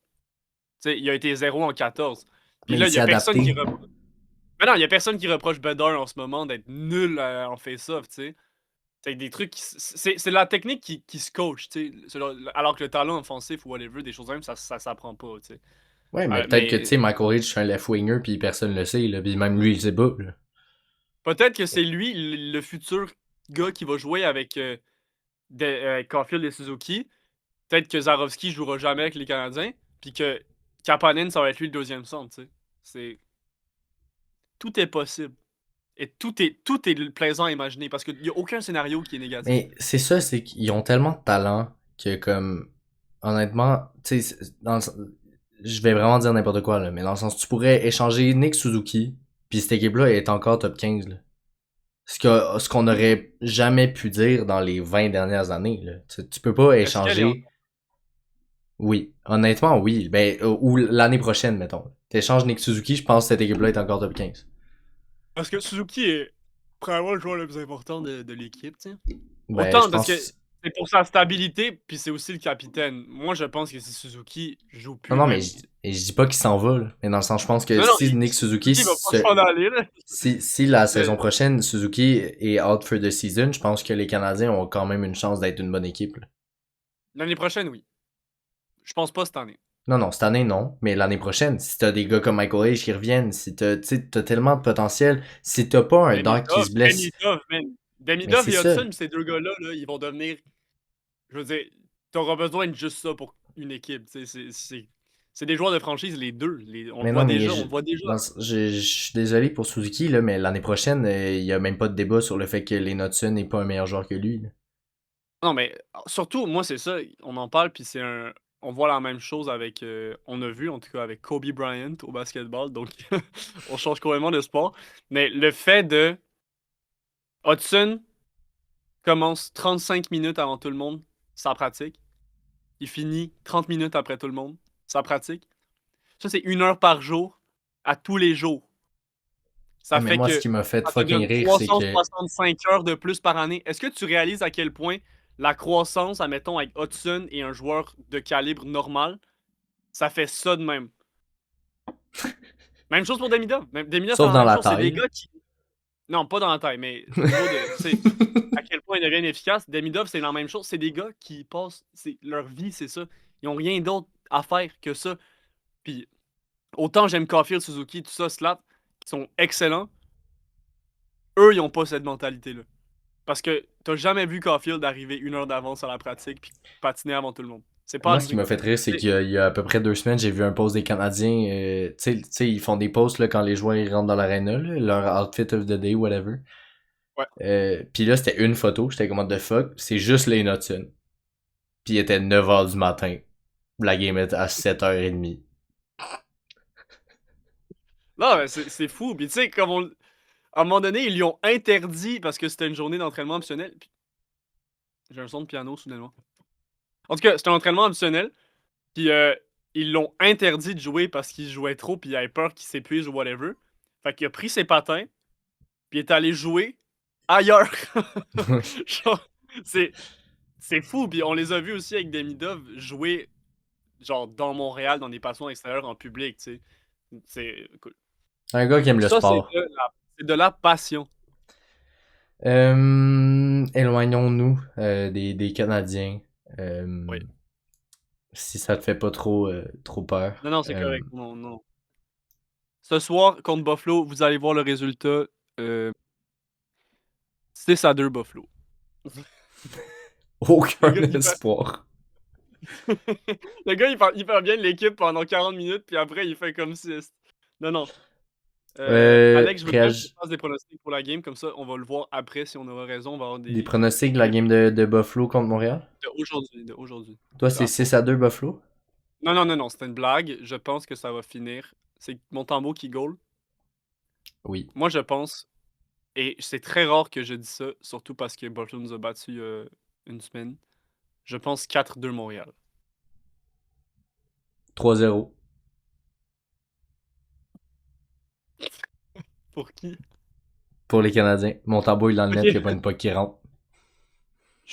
sais, il a été 0 en 14. Puis Mais là, il il y s'est a personne qui adapté. reproche. Mais non, il y a personne qui reproche Bedard en ce moment d'être nul en face-off, tu sais. C'est des trucs c'est la technique qui se coach, tu sais. Alors que le talent offensif ou whatever, des choses même, ça s'apprend pas, tu sais. Ouais, mais peut-être que, tu Mais sais, Michael H, c'est un left-winger, puis personne le sait, là, puis même lui, il sait pas, là. peut-être que c'est lui le futur gars qui va jouer avec Caulfield et Suzuki. Peut-être que Zarovski jouera jamais avec les Canadiens. Puis que Kapanen, ça va être lui le deuxième centre, tu sais. C'est. Tout est possible. Et tout est plaisant à imaginer parce qu'il n'y a aucun scénario qui est négatif. Mais c'est ça, c'est qu'ils ont tellement de talent que, comme, honnêtement, tu sais, je vais vraiment dire n'importe quoi, là, mais dans le sens, tu pourrais échanger Nick Suzuki, puis cette équipe-là est encore top 15, là. Ce qu'on n'aurait jamais pu dire dans les 20 dernières années, là. Tu peux pas Est-ce qu'elle est échanger. Oui, honnêtement, oui. Ben, ou l'année prochaine, mettons. T'échanges Nick Suzuki, je pense que cette équipe-là est encore top 15. Parce que Suzuki est probablement le joueur le plus important de l'équipe, tu sais. Ben, je Autant parce que pense. c'est pour sa stabilité, puis c'est aussi le capitaine. Moi, je pense que si Suzuki joue Non, plus, non, mais même. je dis pas qu'il s'en va, là. Mais dans le sens, je pense que Non, non, si Nick Suzuki, Suzuki va pas s'en aller, là. si la Mais saison prochaine, Suzuki est out for the season, je pense que les Canadiens ont quand même une chance d'être une bonne équipe, là. l'année prochaine, oui. Je pense pas cette année. Non, non, cette année, non. Mais l'année prochaine, si t'as des gars comme Michael H qui reviennent, si tu sais, t'as tellement de potentiel, si t'as pas un Doc qui Demidov, se blesse. Demidov, man. Mais Demidov c'est et ça. Hudson, ces deux gars-là, là, ils vont devenir. Je veux dire, t'auras besoin de juste ça pour une équipe. Tu sais, c'est des joueurs de franchise, les deux. On le Mais voit non, mais déjà, on le voit déjà. je suis désolé pour Suzuki, là, mais l'année prochaine, il y a même pas de débat sur le fait que les Hudson n'est pas un meilleur joueur que lui, là. Non, mais surtout, moi, c'est ça, on en parle, puis on voit la même chose avec, on a vu en tout cas avec Kobe Bryant au basketball, donc on change complètement de sport. Mais le fait de Hudson commence 35 minutes avant tout le monde, sa pratique. Il finit 30 minutes après tout le monde, sa pratique. Ça, c'est 1 heure par jour, à tous les jours. Ça Mais fait moi, ce que qui m'a fait ça te donne fucking rire, c'est que 365 heures de plus par année. Est-ce que tu réalises à quel point la croissance, admettons, avec Hudson et un joueur de calibre normal, ça fait ça de même? Même chose pour Demidov. Demidov fait sauf la dans même la chose. C'est des taille. gars qui. Non, pas dans la taille, mais au niveau de. Tu sais, à quel point il devient efficace. Demidov, c'est la même chose. C'est des gars qui passent. Leur vie, c'est ça. Ils ont rien d'autre à faire que ça. Puis, autant j'aime Caulfield, Suzuki, tout ça, Slap, qui sont excellents. Eux, ils ont pas cette mentalité-là. Parce que t'as jamais vu Caulfield arriver 1 heure d'avance à la pratique puis patiner avant tout le monde. C'est pas Moi, ce qui arrivé. m'a fait rire, c'est C'est- qu'il y a à peu près 2 semaines, j'ai vu un post des Canadiens. Tu sais, ils font des posts là, quand les joueurs ils rentrent dans l'aréna, là, leur outfit of the day, whatever. Ouais. Puis là, c'était une photo. J'étais comme, what the fuck? C'est juste Lane Hudson. Puis il était 9h du matin. La game était à 7h30. Non, mais c'est fou. Puis tu sais, à un moment donné, ils lui ont interdit parce que c'était une journée d'entraînement optionnel. Puis j'ai un son de piano soudainement. En tout cas, c'était un entraînement optionnel. Puis ils l'ont interdit de jouer parce qu'il jouait trop puis il avait peur qu'il s'épuise ou whatever. Fait qu'il a pris ses patins puis il est allé jouer ailleurs. Genre, c'est c'est fou. Puis on les a vus aussi avec Demidov jouer genre dans Montréal, dans des passements extérieurs en public, tu sais. C'est cool. Un gars qui aime le Ça, sport. c'est de la passion. Éloignons-nous des Canadiens. Oui. Si ça te fait pas trop peur. Non, non, c'est correct. Non, non. Ce soir, contre Buffalo, vous allez voir le résultat. 6-2 Buffalo. Aucun Le gars, il fait, espoir. le gars, il fait bien de l'équipe pendant 40 minutes, puis après, il fait comme 6. Non, non. Alex, je veux bien que tu Réagi... fasses des pronostics pour la game, comme ça, on va le voir après si on aura raison. On va avoir Des des pronostics de la clips game de Buffalo contre Montréal? de aujourd'hui. Toi, c'est 6-2 Buffalo? Non, non, non, non, c'était une blague. Je pense que ça va finir. C'est Montembeault qui goal. Oui. Moi, je pense, et c'est très rare que je dis ça, surtout parce que Buffalo nous a battu une semaine. Je pense 4-2 Montréal. 3-0. Pour qui? Pour les Canadiens. Montembeault, il est dans le net, il n'y a pas Ok. une puck qui rentre.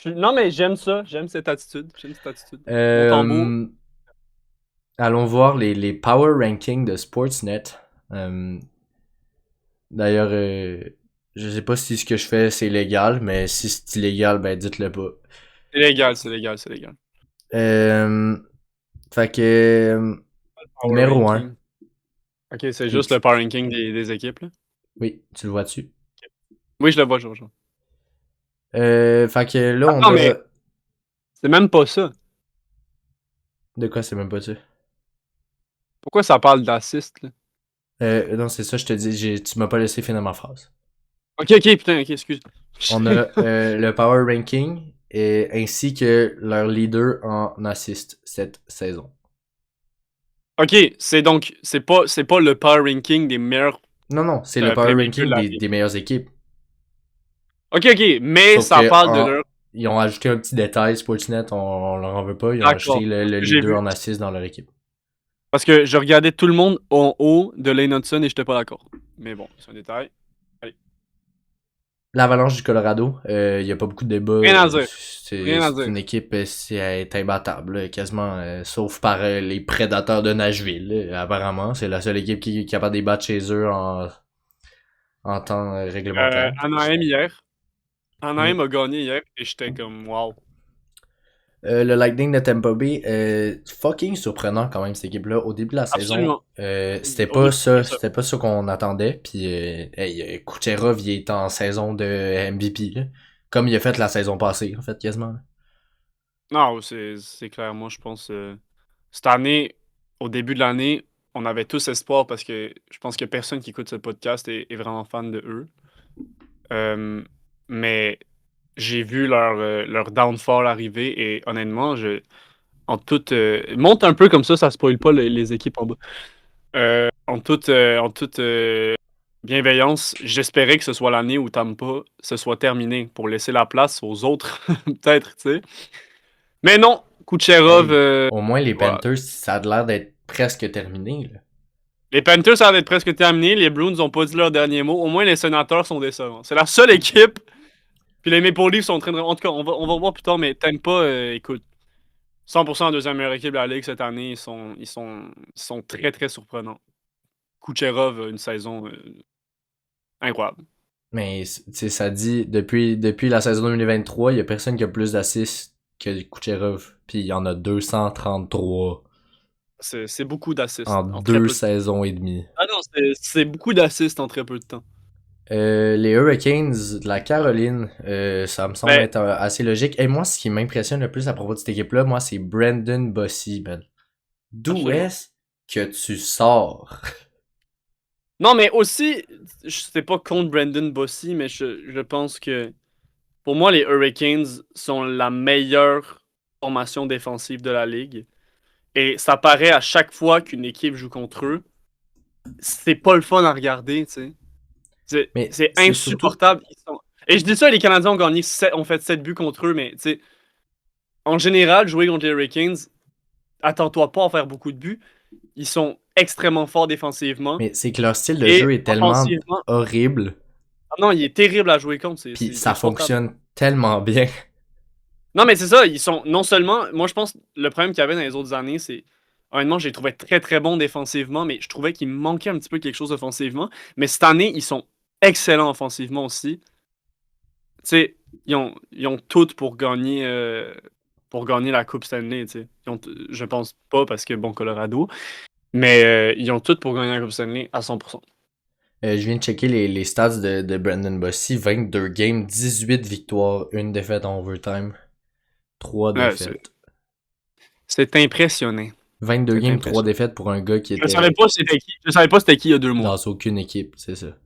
Non, mais j'aime ça. J'aime cette attitude. J'aime cette attitude. Montembeault. Euh, allons voir les power rankings de Sportsnet. D'ailleurs, je sais pas si ce que je fais c'est légal, mais si c'est illégal, ben dites-le pas. C'est légal, c'est légal, c'est légal. Euh, fait que Power numéro 1. ranking. Ok, c'est juste le power ranking des équipes, là. Oui, tu le vois dessus. Oui, je le vois, je le vois. Fait que là, on Attends, a. mais c'est même pas ça. De quoi c'est même pas ça? Pourquoi ça parle d'assist, là? Non, c'est ça, je te dis, tu m'as pas laissé finir ma phrase. Ok, ok, putain, ok, excuse. On a le power ranking ainsi que leur leader en assist cette saison. Ok, c'est pas le power ranking des meilleurs Non, non, c'est le power playmakers de ranking la des ligue. meilleures équipes. Ok, ok, mais Sauf ça que parle de leur. ils ont ajouté un petit détail, Sportsnet, on leur en veut pas, ils ont D'accord, ajouté le, parce le que j'ai leader vu. en assist dans leur équipe. Parce que je regardais tout le monde en haut de Lane Hudson et j'étais pas d'accord. Mais bon, c'est un détail. Allez. L'Avalanche du Colorado, il n'y a pas beaucoup de débats. Rien à dire. C'est Rien à c'est dire. une équipe est imbattable, là, quasiment, sauf par les prédateurs de Nashville. Là, apparemment, c'est la seule équipe qui est capable de les battre chez eux en temps réglementaire. Anaheim hier. Mm. Anaheim a gagné hier et j'étais comme wow. Le Lightning de Tampa Bay, fucking surprenant quand même cette équipe-là. Au début de la saison, Absolument. c'était Au pas début, ça, c'est ça. c'était pas ça qu'on attendait. Puis, Kucherov, il est en saison de MVP, là. Comme il a fait la saison passée, en fait, quasiment. Non, c'est clair. Moi, je pense cette année, au début de l'année, on avait tous espoir parce que je pense que personne qui écoute ce podcast est vraiment fan de eux. Mais j'ai vu leur downfall arriver et honnêtement, en toute monte un peu comme ça spoil pas les équipes en bas. En toute bienveillance, j'espérais que ce soit l'année où Tampa se soit terminé pour laisser la place aux autres, peut-être, tu sais. Mais non, Kucherov, au moins les voilà. Panthers, ça a l'air d'être presque terminé, là. Les Panthers, ça va être presque terminé. Les Bruins n'ont pas dit leur dernier mot. Au moins, les Sénateurs sont décevants. C'est la seule équipe. Puis les Maple Leafs sont en train de... En tout cas, on va voir plus tard, mais Tampa, écoute, 100% la deuxième meilleure équipe de la Ligue cette année. Ils sont très, très surprenants. Kucherov a une saison incroyable. Mais ça dit, depuis la saison 2023, il y a personne qui a plus d'assists que Kucherov. Puis il y en a 233. C'est beaucoup d'assists En très 2 peu de temps. saisons et demie. Ah non, c'est beaucoup d'assists en très peu de temps. Les Hurricanes de la Caroline, ça me semble être assez logique. Et moi, ce qui m'impressionne le plus à propos de cette équipe-là, moi, c'est Brandon Bossy, man. D'où est-ce que tu sors? Non, mais aussi, je sais pas contre Brandon Bossy, mais je pense que pour moi, les Hurricanes sont la meilleure formation défensive de la Ligue. Et ça paraît à chaque fois qu'une équipe joue contre eux. C'est pas le fun à regarder, tu sais. C'est insupportable. Surtout... Et je dis ça, les Canadiens ont fait 7 buts contre eux, mais tu sais, en général, jouer contre les Hurricanes, attends-toi pas à faire beaucoup de buts. Ils sont extrêmement forts défensivement. Mais c'est que leur style de jeu est tellement horrible. Ah non, il est terrible à jouer contre. Puis ça fonctionne tellement bien. Non, mais c'est ça, ils sont non seulement. Moi, je pense le problème qu'il y avait dans les autres années, c'est. Honnêtement, je les trouvais très très bons défensivement, mais je trouvais qu'il manquait un petit peu quelque chose offensivement. Mais cette année, ils sont excellents offensivement aussi. Tu sais, ils ont tout pour gagner la Coupe Stanley, tu sais. Je pense pas parce que, bon, Colorado. Mais ils ont tout pour gagner la Coupe Stanley à 100%. Je viens de checker les stats de Brandon Bossy. 22 games, 18 victoires, 1 défaite en overtime. 3 défaites. C'est impressionnant. 22 games, 3 défaites pour un gars qui était... Je savais pas c'était qui il y a 2 mois. Dans aucune équipe, c'est ça.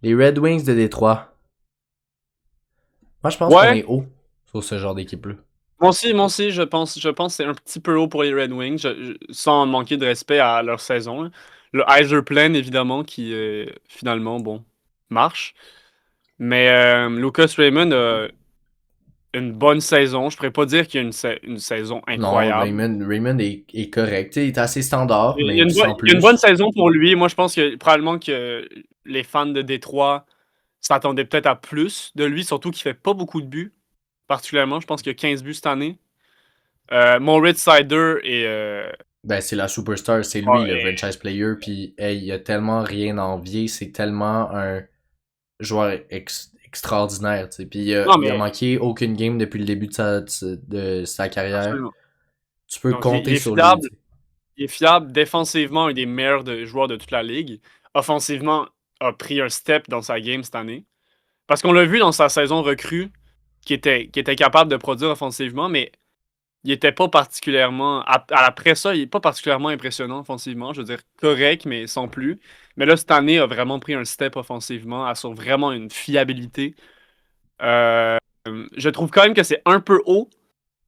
Les Red Wings de Détroit. Moi, je pense qu'on est haut sur ce genre d'équipe-là. Moi aussi, je pense que c'est un petit peu haut pour les Red Wings, sans manquer de respect à leur saison. Le Yzerplan, évidemment, qui finalement, bon, marche. Mais Lucas Raymond a une bonne saison. Je pourrais pas dire qu'il y a une saison incroyable. Non, Raymond est correct. Il est assez standard, mais il y a une bonne saison pour lui. Moi, je pense que probablement que les fans de Détroit s'attendaient peut-être à plus de lui, surtout qu'il fait pas beaucoup de buts. Particulièrement, je pense qu'il y a 15 buts cette année. Moritz Seider et... Ben, c'est la superstar, c'est lui le franchise player, puis il a tellement rien à envier, c'est tellement un joueur extraordinaire, tu sais. Puis il a manqué aucune game depuis le début de sa carrière. Absolument. Tu peux compter sur lui. Il est fiable, défensivement, un des meilleurs joueurs de toute la ligue. Offensivement, a pris un step dans sa game cette année. Parce qu'on l'a vu dans sa saison recrue, qui était capable de produire offensivement, mais il était pas particulièrement... Après ça, il est pas particulièrement impressionnant offensivement. Je veux dire, correct, mais sans plus. Mais là, cette année, a vraiment pris un step offensivement, assure vraiment une fiabilité. Je trouve quand même que c'est un peu haut,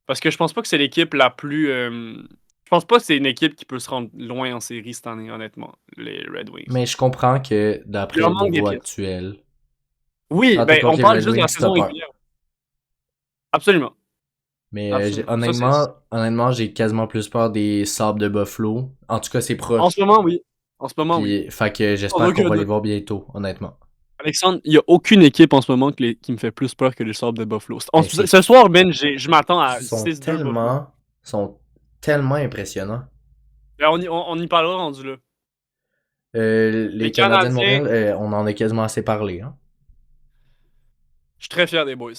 parce que je pense pas que c'est l'équipe la plus... je pense pas que c'est une équipe qui peut se rendre loin en série cette année, honnêtement, les Red Wings. Mais je comprends que d'après le niveau actuel... Oui, ben, on parle juste de la saison régulière. Absolument. Mais honnêtement, j'ai quasiment plus peur des Sabres de Buffalo. En tout cas, c'est proche. En ce moment, oui. Fait que j'espère qu'on va les voir bientôt, honnêtement. Alexandre, il n'y a aucune équipe en ce moment qui me fait plus peur que les Sabres de Buffalo. Ce soir, Ben, je m'attends à 6-2 Buffalo. Ils sont tellement impressionnants. Ben, on y parlera rendu là. Les Canadiens de Montréal, on en a quasiment assez parlé. Hein? Je suis très fier des boys.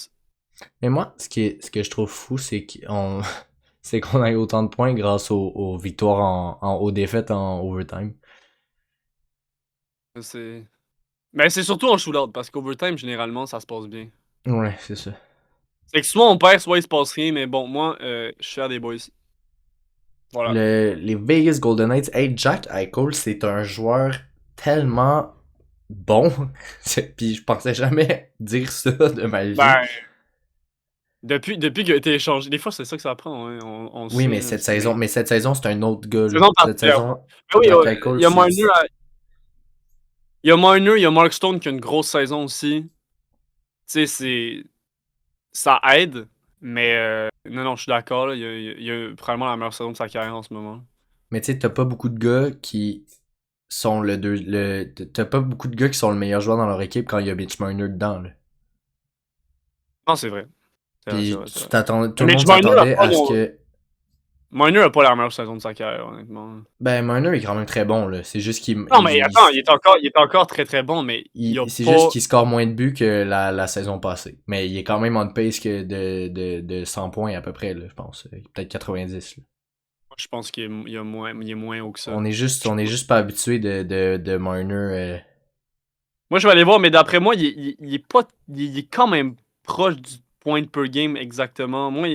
Mais moi, ce que je trouve fou, c'est qu'on a eu autant de points grâce aux victoires aux défaites en overtime. Mais c'est surtout en shootout, parce qu'overtime, généralement, ça se passe bien. Ouais, c'est ça. C'est que soit on perd, soit il se passe rien, mais bon, moi, je suis fier des boys. Voilà. Les Vegas Golden Knights, hey, Jack Eichel, c'est un joueur tellement bon. Puis je pensais jamais dire ça de ma vie. Ben, Depuis qu'il a été échangé. Des fois, c'est ça que ça prend, hein, on le Oui, sait. Là, mais cette saison, c'est un autre gars, là. saison Cette particulièrement. saison, Mais oui, Jack Eichel, il y a c'est... Marner, il y a Marner, il y a Mark Stone qui a une grosse saison aussi. Tu sais, ça aide, mais non, je suis d'accord. Là, il a probablement la meilleure saison de sa carrière en ce moment. Mais tu sais, t'as pas beaucoup de gars qui sont t'as pas beaucoup de gars qui sont le meilleur joueur dans leur équipe quand il y a Mitch Marner dedans, là. Non, c'est vrai. C'est vrai, c'est Puis vrai, c'est vrai. tout Mais le Mitch monde Marner a s'attendait pas à ce que... Marner a pas la meilleure saison de sa carrière, honnêtement. Ben, Marner est quand même très bon, là. C'est juste qu'il Non, mais attends, il est encore très très bon, mais il a c'est juste pas. qu'il score moins de buts que la saison passée. Mais il est quand même on pace que de 100 points à peu près, là, je pense. Peut-être 90, là. Je pense il est moins haut que ça. On est juste pas habitué de Marner. Moi, je vais aller voir, mais d'après moi, il est pas. Il est quand même proche du point per game exactement. Moi,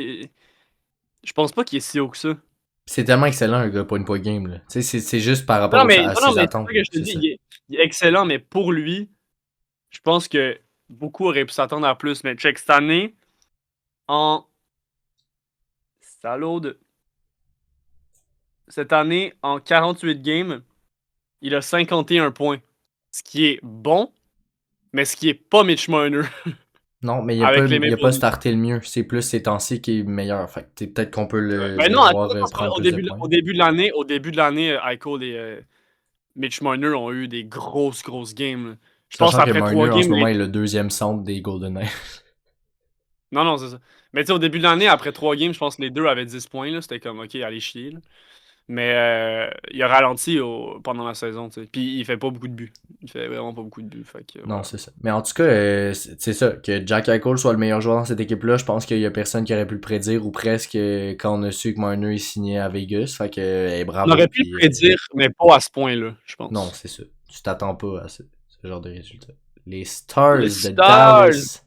je pense pas qu'il est si haut que ça. C'est tellement excellent, un gars, point game, là. Tu sais, c'est juste par rapport à Non, ses mais c'est attentes, ça là. que je te C'est dis. ça. Il est excellent, mais pour lui, je pense que beaucoup auraient pu s'attendre à plus. Mais check cette année, en. Salaud de. Cette année, en 48 games, il a 51 points. Ce qui est bon, mais ce qui est pas Mitch Marner Non, mais avec les il a Maple pas Leafs. starté le mieux. C'est plus ces temps-ci qui est meilleur. Fait que peut-être qu'on peut Ben le non, voir attends, prendre au plus de début, points. au début de l'année, Eichel et Mitch Marner ont eu des grosses games. Là. Je pense Sachant que après trois Marner, en ce games, moment, est le deuxième centre des Golden Knights. non, non, c'est ça. Mais tu sais, au début de l'année, après 3 games, je pense que les deux avaient 10 points. Là. C'était comme, OK, allez chier. Là. Mais il a ralenti pendant la saison. Tu sais. Puis il fait pas beaucoup de buts. Il fait vraiment pas beaucoup de buts. Fait que, Non, voilà. c'est ça. Mais en tout cas, c'est ça. Que Jack Eichel soit le meilleur joueur dans cette équipe-là, je pense qu'il y a personne qui aurait pu le prédire ou presque quand on a su que Marner est signé à Vegas. Fait que, On bravo. aurait pu le Puis, prédire, mais pas à ce point-là, je non, pense. c'est ça. Tu t'attends pas à ce genre de résultat. Les Stars Les de Stars! Dallas.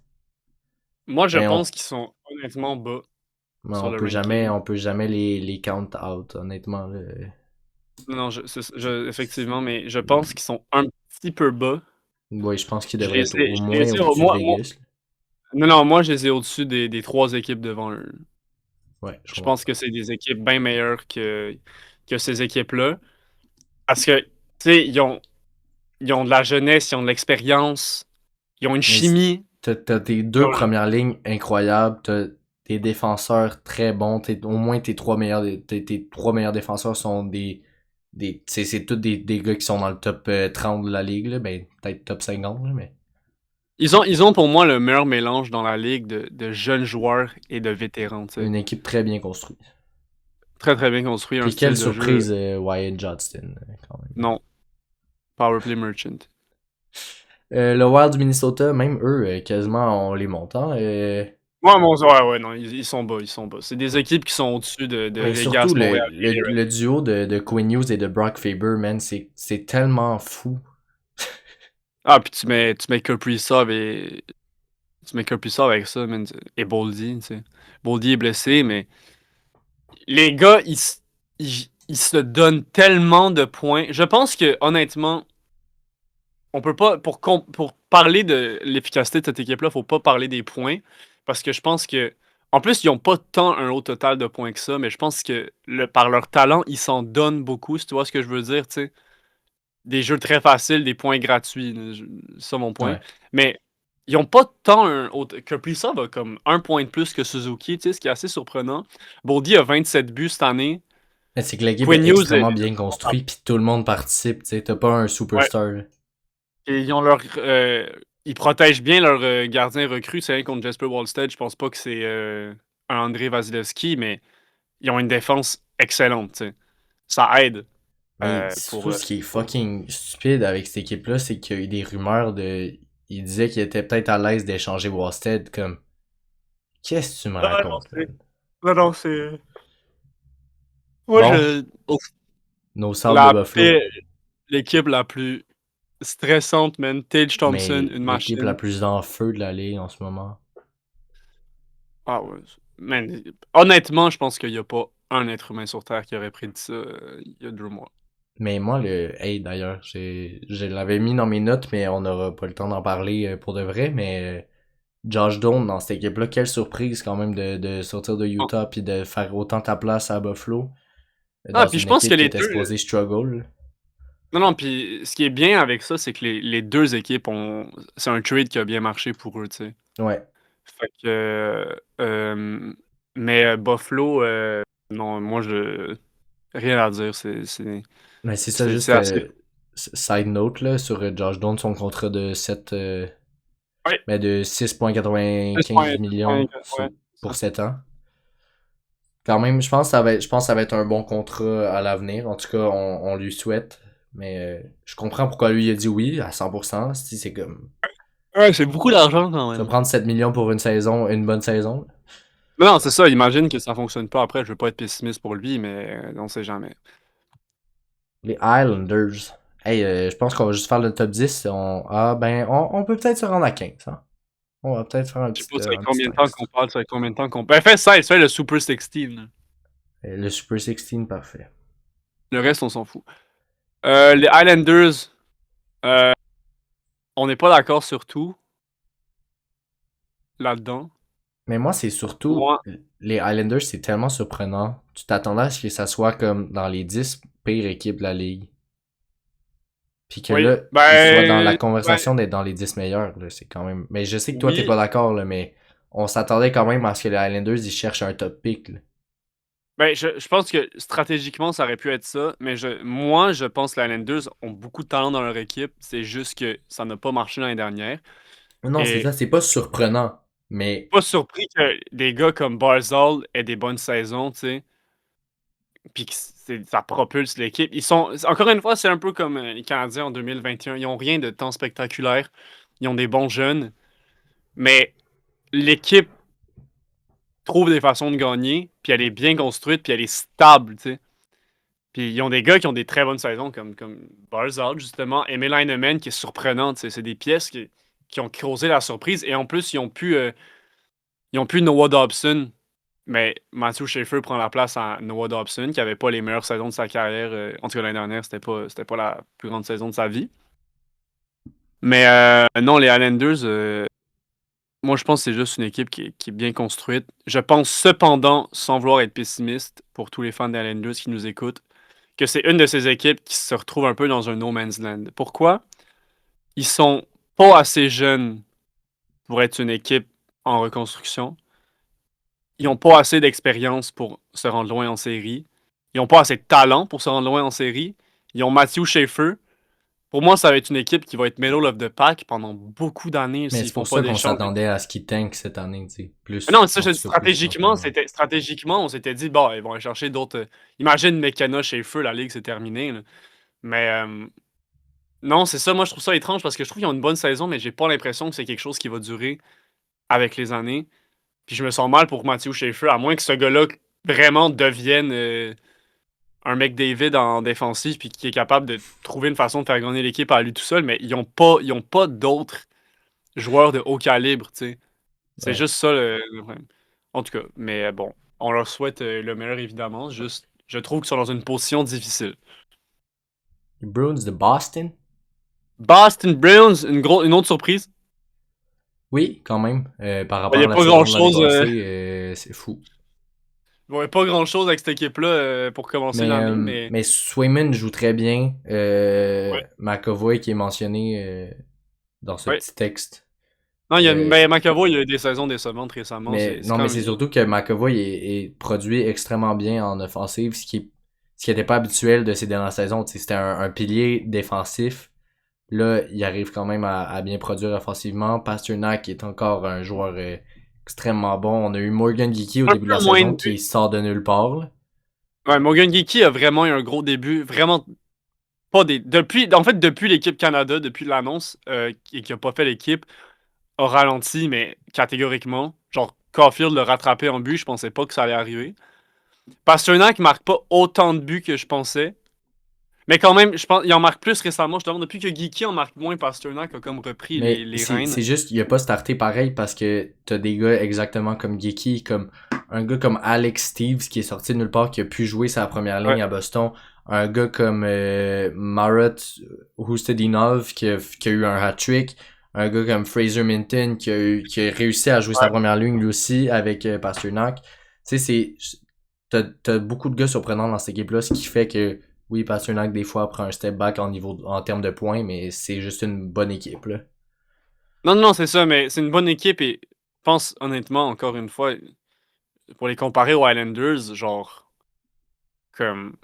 Moi, je Ben, pense qu'ils sont honnêtement bas sur le ranking. on peut jamais les count out, honnêtement, là. Non, effectivement, mais je pense qu'ils sont un petit peu bas. Ouais, je pense qu'il devrait être au Je les moins ai au-dessus de Vegas, là. non, non, moi, je les ai au-dessus des trois équipes devant eux. Ouais, je Je comprends. pense que c'est des équipes bien meilleures que ces équipes-là. Parce que, tu sais, ils ont de la jeunesse, ils ont de l'expérience, ils ont une Mais chimie. t'as tes Ils deux ont le- premières lignes incroyables, t'as tes défenseurs très bons, au moins tes trois meilleurs défenseurs sont c'est tous des gars qui sont dans le top 30 de la ligue, là. Ben, peut-être top 50, là, mais ils ont pour moi le meilleur mélange dans la ligue de jeunes joueurs et de vétérans, tu sais. une équipe très bien construite. Très, très bien construit, un Puis quelle style de jeu. surprise, Wyatt Johnston, quand même. Non, Powerplay Merchant. Le Wild du Minnesota, même eux, quasiment ont les montants. Ouais, non, ils sont bas, ils sont bas. C'est des équipes qui sont au-dessus de Mais Vegas, surtout, Montréal. le duo de Quinn Hughes et de Brock Faber, man, c'est tellement fou. Ah, puis tu mets Kaprizov et. Tu mets Kaprizov avec ça, man. Et Boldy, tu sais. Boldy est blessé, mais. Les gars, ils se donnent tellement de points. Je pense que, honnêtement, on peut pas. Pour parler de l'efficacité de cette équipe-là, faut pas parler des points. Parce que je pense que. En plus, ils ont pas tant un haut total de points que ça, mais je pense que par leur talent, ils s'en donnent beaucoup, si tu vois ce que je veux dire, tu sais. Des jeux très faciles, des points gratuits. C'est ça mon point. Ouais. Mais ils ont pas tant un haut. Kaprizov a comme un point de plus que Suzuki, tu sais, ce qui est assez surprenant. Boldy a 27 buts cette année. Mais c'est que l'équipe Quinn est Hughes, extrêmement bien construite, puis tout le monde participe, tu sais, t'as pas un ouais. superstar, là. Et ils protègent bien leur gardien recru. C'est rien contre Jasper Wallstead. Je pense pas que c'est un André Vasilevski, mais ils ont une défense excellente, tu sais. Ça aide Mais pour. surtout, ce qui est fucking stupide avec cette équipe-là, c'est qu'il y a eu des rumeurs de... Il disait qu'il était peut-être à l'aise d'échanger Wasted, comme... Qu'est-ce que tu me Ah non, racontes, c'est. man? Non, non, c'est. Moi, Bon, nos salles de La Buffalo. paix, l'équipe la plus stressante, man. Tage Thompson, Mais une l'équipe la machine. plus en feu de la ligue en ce moment. Ah ouais. Man, honnêtement, je pense qu'il n'y a pas un être humain sur Terre qui aurait prédit ça il y a 2 mois. Mais moi, Hey, d'ailleurs, je l'avais mis dans mes notes, mais on n'aura pas le temps d'en parler pour de vrai, mais Josh Doan dans cette équipe-là, quelle surprise quand même de sortir de Utah puis de faire autant ta place à Buffalo dans puis je une pense équipe que qui les était deux. supposée struggle. Non, puis ce qui est bien avec ça, c'est que les deux équipes c'est un trade qui a bien marché pour eux, tu sais. Ouais. Fait que. Mais Buffalo, non, moi, rien à dire. Mais c'est ça, C'est juste assez. side note là, sur Josh Doan, son contrat de 7 Oui, mais de 6,95 millions ouais, pour ça. 7 ans. Quand même, je pense que ça va être un bon contrat à l'avenir. En tout cas, on lui souhaite. Mais je comprends pourquoi lui a dit oui à 100%. Si c'est comme. Ouais, c'est beaucoup d'argent quand Tu vas même. prendre 7 millions pour une saison, une bonne saison. Non, c'est ça. Imagine que ça fonctionne pas après. Je veux pas être pessimiste pour lui, mais on sait jamais. Les Islanders. Hey, je pense qu'on va juste faire le top 10. On peut peut-être se rendre à 15. Hein? On va peut-être faire Je sais pas ça fait un petit combien de temps qu'on texte. parle, ça fait combien de temps qu'on. Ben, fais 16, fais le Super 16. Là. Le Super 16, parfait. Le reste, on s'en fout. Les Highlanders, euh, on n'est pas d'accord sur tout là-dedans. Mais moi, c'est surtout. Moi, Les Islanders, c'est tellement surprenant. Tu t'attendais à ce que ça soit comme dans les 10 pires équipes de la ligue. Puis que oui. là, ils soient dans la conversation d'être dans les 10 meilleurs. Là, c'est quand même. Mais je sais que toi, t'es Oui. pas d'accord, là, mais on s'attendait quand même à ce que les Islanders, ils cherchent un top pick. Là. Ben, je pense que stratégiquement, ça aurait pu être ça, mais moi, je pense que les Islanders ont beaucoup de talent dans leur équipe. C'est juste que ça n'a pas marché l'année dernière. Non, c'est Et ça, c'est pas surprenant. Mais pas surpris que des gars comme Barzal aient des bonnes saisons, tu sais, puis que ça propulse l'équipe. Encore une fois, c'est un peu comme les Canadiens en 2021. Ils ont rien de tant spectaculaire. Ils ont des bons jeunes, mais l'équipe trouve des façons de gagner, puis elle est bien construite, puis elle est stable, tu sais. Puis ils ont des gars qui ont des très bonnes saisons, comme Barzal, justement, et Heinemann, qui est surprenante. C'est des pièces qui ont causé la surprise. Et en plus, ils ont pu Noah Dobson. Mais Matthew Schaefer prend la place à Noah Dobson, qui avait pas les meilleures saisons de sa carrière. En tout cas, l'année dernière, c'était pas la plus grande saison de sa vie. Mais non, les Highlanders, moi, je pense que c'est juste une équipe qui est bien construite. Je pense cependant, sans vouloir être pessimiste pour tous les fans des Highlanders qui nous écoutent, que c'est une de ces équipes qui se retrouve un peu dans un no man's land. Pourquoi? Ils sont pas assez jeunes pour être une équipe en reconstruction. Ils n'ont pas assez d'expérience pour se rendre loin en série. Ils n'ont pas assez de talent pour se rendre loin en série. Ils ont Matthew Schaefer. Pour moi, ça va être une équipe qui va être middle of the pack pendant beaucoup d'années Mais s'ils c'est font pour pas ça qu'on d'échanges. s'attendait à ce qu'ils tankent cette année, tu sais. Non, Plus, ça, en tout cas, plus stratégiquement, potentiellement. stratégiquement, on s'était dit, bon, ils vont aller chercher d'autres. Imagine McKenna chez Feu, la ligue, c'est terminé. Là. Mais non, c'est ça. Moi, je trouve ça étrange parce que je trouve qu'ils ont une bonne saison, mais j'ai pas l'impression que c'est quelque chose qui va durer avec les années. Puis je me sens mal pour Matthew Schaefer, à moins que ce gars-là vraiment devienne un McDavid en défensif puis qui est capable de trouver une façon de faire gagner l'équipe à lui tout seul. Mais ils ont pas d'autres joueurs de haut calibre, tu sais. C'est Ouais. juste ça le problème. En tout cas, mais bon, on leur souhaite le meilleur évidemment. Juste, je trouve qu'ils sont dans une position difficile. Les Bruins de Boston? Boston Bruins, une autre surprise. Oui, quand même. Par Il rapport n'y à a la pas saison de l'année grand-chose. passée, c'est fou. Il pas grand-chose avec cette équipe-là pour commencer l'année, mais Mais Swayman joue très bien. ouais, McAvoy qui est mentionné dans ce ouais. petit texte. Non, Euh, mais McAvoy, il y a eu des saisons décevantes récemment. mais C'est non, mais quand c'est même. surtout que McAvoy est produit extrêmement bien en offensive, ce qui était pas habituel de ces dernières saisons. Tu sais, c'était un pilier défensif. Là, il arrive quand même à bien produire offensivement. Pasternak est encore un joueur extrêmement bon. On a eu Morgan Geekie au Un début de peu la moins saison de buts. qui sort de nulle part. Là. Ouais, Morgan Geekie a vraiment eu un gros début. Vraiment pas des. Depuis l'équipe Canada, depuis l'annonce, qui a pas fait l'équipe, a ralenti, mais catégoriquement. Genre, Caulfield l'a rattrapé en but, je pensais pas que ça allait arriver. Pasternak marque pas autant de buts que je pensais. Mais quand même, je pense il en marque plus récemment. Justement, depuis que Geeky en marque moins, Pasternak a comme repris Mais les rênes. c'est juste, il a pas starté pareil parce que t'as des gars exactement comme Geeky, comme un gars comme Alex Steves qui est sorti de nulle part, qui a pu jouer sa première Ouais. ligne à Boston. Un gars comme Marat Hustedinov qui a eu un hat-trick. un gars comme Fraser Minton qui a réussi à jouer sa première ligne lui aussi avec Pasternak. Tu sais, t'as beaucoup de gars surprenants dans cette équipe-là, ce qui fait que oui, Pasternak des fois prend un step back en termes de points, mais c'est juste une bonne équipe là. Non, c'est ça, mais c'est une bonne équipe et je pense honnêtement, encore une fois, pour les comparer aux Islanders, genre, comme,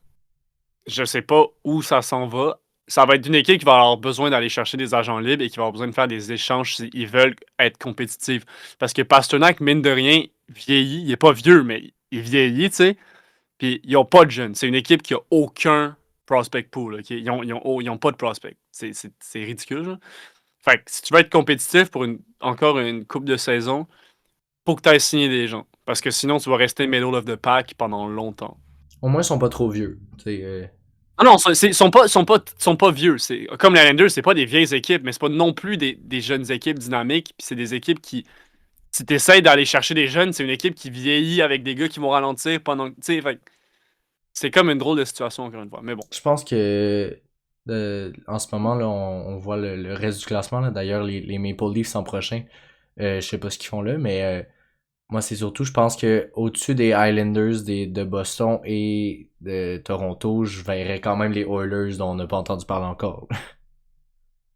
je sais pas où ça s'en va. Ça va être une équipe qui va avoir besoin d'aller chercher des agents libres et qui va avoir besoin de faire des échanges s'ils veulent être compétitifs. Parce que Pasternak, mine de rien, vieillit. Il est pas vieux, mais il vieillit, tu sais. Puis ils ont pas de jeunes. C'est une équipe qui a aucun prospect pool. OK? Ils ont pas de prospect. C'est ridicule. Là. Fait que si tu veux être compétitif pour encore une coupe de saison, faut que tu ailles signer des gens. Parce que sinon, tu vas rester middle of the pack pendant longtemps. Au moins, ils sont pas trop vieux. Ah non, ils sont pas vieux. Comme les Islanders, c'est pas des vieilles équipes, mais c'est pas non plus des jeunes équipes dynamiques. Puis c'est des équipes qui, si tu essaies d'aller chercher des jeunes, c'est une équipe qui vieillit avec des gars qui vont ralentir pendant. C'est comme une drôle de situation, encore une fois. Mais bon. Je pense que en ce moment, là, on voit le reste du classement. Là. D'ailleurs, les Maple Leafs en prochain, je sais pas ce qu'ils font là, mais moi, c'est surtout, je pense que au-dessus des Islanders de Boston et de Toronto, je verrais quand même les Oilers dont on n'a pas entendu parler encore.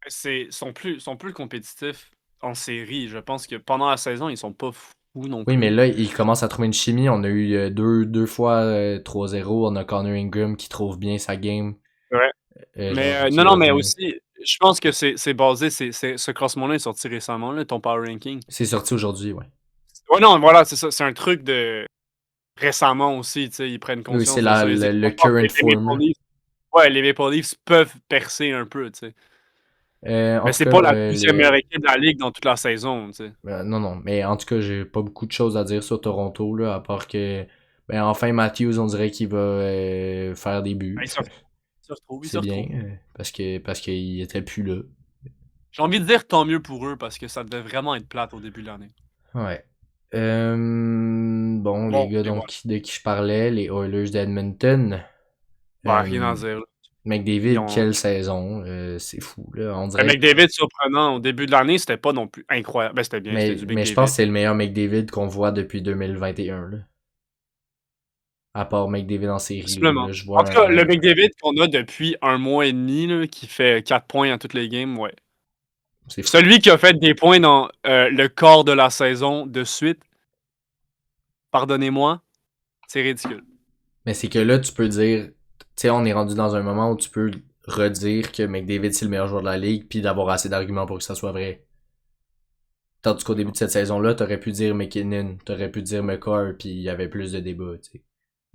Sont plus compétitifs en série. Je pense que pendant la saison, ils sont pas fous non Oui, mais plus. là, ils commencent à trouver une chimie. On a eu deux fois 3-0. On a Connor Ingram qui trouve bien sa game. Ouais. Genre, Mais qui non, mais revient. aussi, je pense que c'est basé, ce classement-là est sorti récemment, là, ton power ranking. C'est sorti aujourd'hui, ouais. Ouais, non, voilà, c'est ça. C'est un truc de récemment aussi, tu sais, ils prennent Oui, c'est conscience de ça. Ils le comprennent que current les form. Maple Leafs, ouais, les Maple Leafs peuvent percer un peu, tu sais. En Mais tout c'est cas, pas la deuxième meilleure équipe de la ligue dans toute la saison, tu sais. non, non, mais en tout cas, j'ai pas beaucoup de choses à dire sur Toronto, là, à part que, ben, enfin, Matthews, on dirait qu'il va faire des buts. Ben, ils se C'est bien, retrouvent. parce qu'il était plus là. J'ai envie de dire tant mieux pour eux parce que ça devait vraiment être plate au début de l'année. Ouais. Bon, les Bon, gars et voilà. de qui je parlais, les Oilers d'Edmonton. Ben, rien à Euh, dire. Là. Ils McDavid, ont... quelle saison. C'est fou, là. On Ben, dirait. McDavid, surprenant, au début de l'année, c'était pas non plus incroyable. Ben, c'était bien, c'était du Mais je pense McDavid. que c'est le meilleur McDavid qu'on voit depuis 2021, là. À part McDavid en série, là. Possiblement. Là, je En vois tout cas, le McDavid qu'on a depuis un mois et demi, là, qui fait 4 points à toutes les games, ouais. C'est fou. Celui qui a fait des points dans le quart de la saison de suite, pardonnez-moi, c'est ridicule. Mais c'est que là, tu peux dire, tu sais, on est rendu dans un moment où tu peux redire que McDavid c'est le meilleur joueur de la ligue, puis d'avoir assez d'arguments pour que ça soit vrai. Tandis qu'au début de cette saison-là, t'aurais pu dire McKinnon, t'aurais pu dire McCarr, puis il y avait plus de débats, tu sais.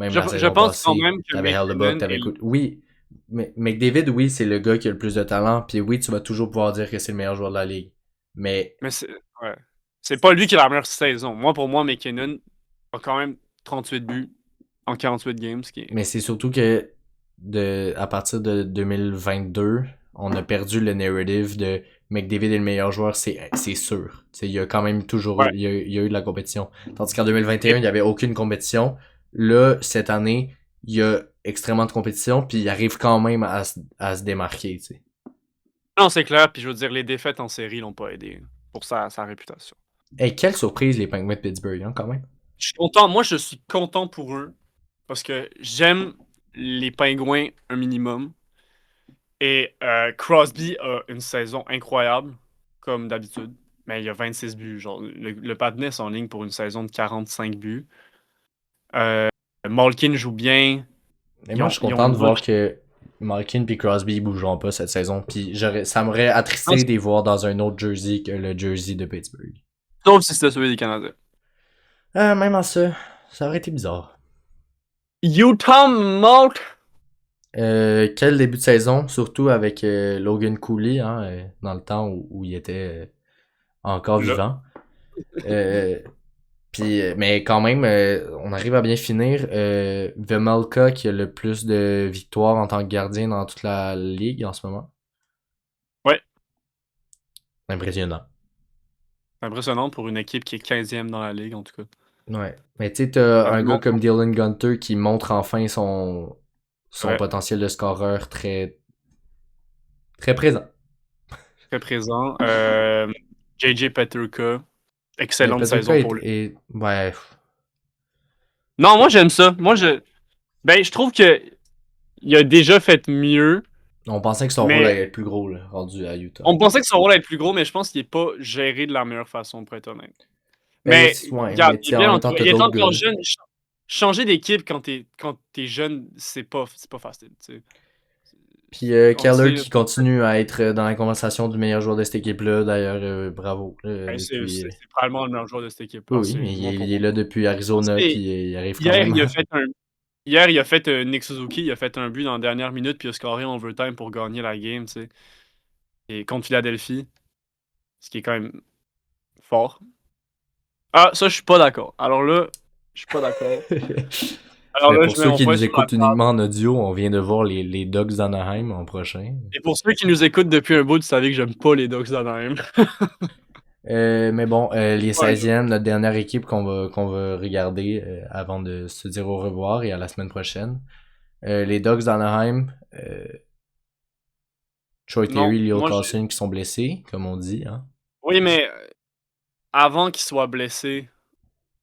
Même la Je saison pense quand passée, même que t'avais Hellebuck, McKinnon t'avais est... Oui, mais McDavid, oui, c'est le gars qui a le plus de talent, puis oui, tu vas toujours pouvoir dire que c'est le meilleur joueur de la ligue. Mais Mais c'est... Ouais. C'est pas lui qui a la meilleure saison. Pour moi, McKinnon a quand même 38 buts en 48 games, ce qui est... Mais c'est surtout que à partir de 2022, on a perdu le narrative de McDavid est le meilleur joueur, c'est sûr. Il y a quand même toujours Ouais. il y a eu de la compétition. Tandis qu'en 2021, Et- il n'y avait aucune compétition. Là, cette année, il y a extrêmement de compétition, puis il arrive quand même à se démarquer. T'sais. Non, c'est clair, puis je veux dire, les défaites en série l'ont pas aidé pour sa réputation. Et quelle surprise les Penguins de Pittsburgh, hein, quand même. Je suis content, moi je suis content pour eux, parce que j'aime les Pingouins un minimum. Et Crosby a une saison incroyable, comme d'habitude. Mais il a 26 buts. Genre, le Patness en ligne pour une saison de 45 buts. Euh, Malkin joue bien. Et moi, je suis Ils ont content de une bonne. voir que Malkin et Crosby ne bougeront pas cette saison. Puis ça m'aurait Non, attristé de les voir dans un autre jersey que le jersey de Pittsburgh. sauf si c'était celui des Canadiens. Même à ça, ça aurait été bizarre. Utah Malt. Quel début de saison, surtout avec Logan Cooley, hein, dans le temps où il était encore Là. vivant. Mais quand même, on arrive à bien finir. Vemelka qui a le plus de victoires en tant que gardien dans toute la ligue en ce moment. Ouais. Impressionnant. C'est impressionnant pour une équipe qui est 15e dans la ligue, en tout cas. Ouais. Mais tu sais, t'as un gars Non. comme Dylan Gunter qui montre enfin son Ouais. potentiel de scoreur très, très présent. très présent. JJ Peterka, Mais excellente Peterka saison pour lui. Ouais. Non, moi j'aime ça. Je trouve que il a déjà fait mieux. On pensait que son rôle allait être plus gros, là, rendu à Utah. On pensait que son rôle allait être plus gros, mais je pense qu'il est pas géré de la meilleure façon, pour être honnête. Ben, Mais ouais, regarde, mais il est bien en même temps, entouré. t'as Il est d'autres encore gars. jeune. Changer d'équipe quand t'es jeune, c'est pas facile, tu sais. Puis Keller qui continue à être dans la conversation du meilleur joueur de cette équipe-là, d'ailleurs, bravo. C'est Depuis... probablement le meilleur joueur de cette équipe-là. Oui, mais il est là depuis Arizona, puis il arrive quand Hier, même. il a fait Nick Suzuki, il a fait un but dans la dernière minute, puis il a scoré en overtime pour gagner la game, tu sais. Et contre Philadelphie, ce qui est quand même fort. Ah, ça, je suis pas d'accord. Alors là, je suis pas d'accord. Alors Mais là, pour je mets ceux mon qui point nous sur la écoutent table. uniquement en audio, on vient de voir les Ducks d'Anaheim en prochain. Et pour ceux qui nous écoutent depuis un bout, vous savez que j'aime pas les Ducks d'Anaheim. Mais bon, les Ouais, 16e, notre dernière équipe qu'on va regarder avant de se dire au revoir et à la semaine prochaine. Les Ducks d'Anaheim, Troy Terry, Leo Carlson qui sont blessés, comme on dit. Hein. Oui, mais avant qu'ils soient blessés,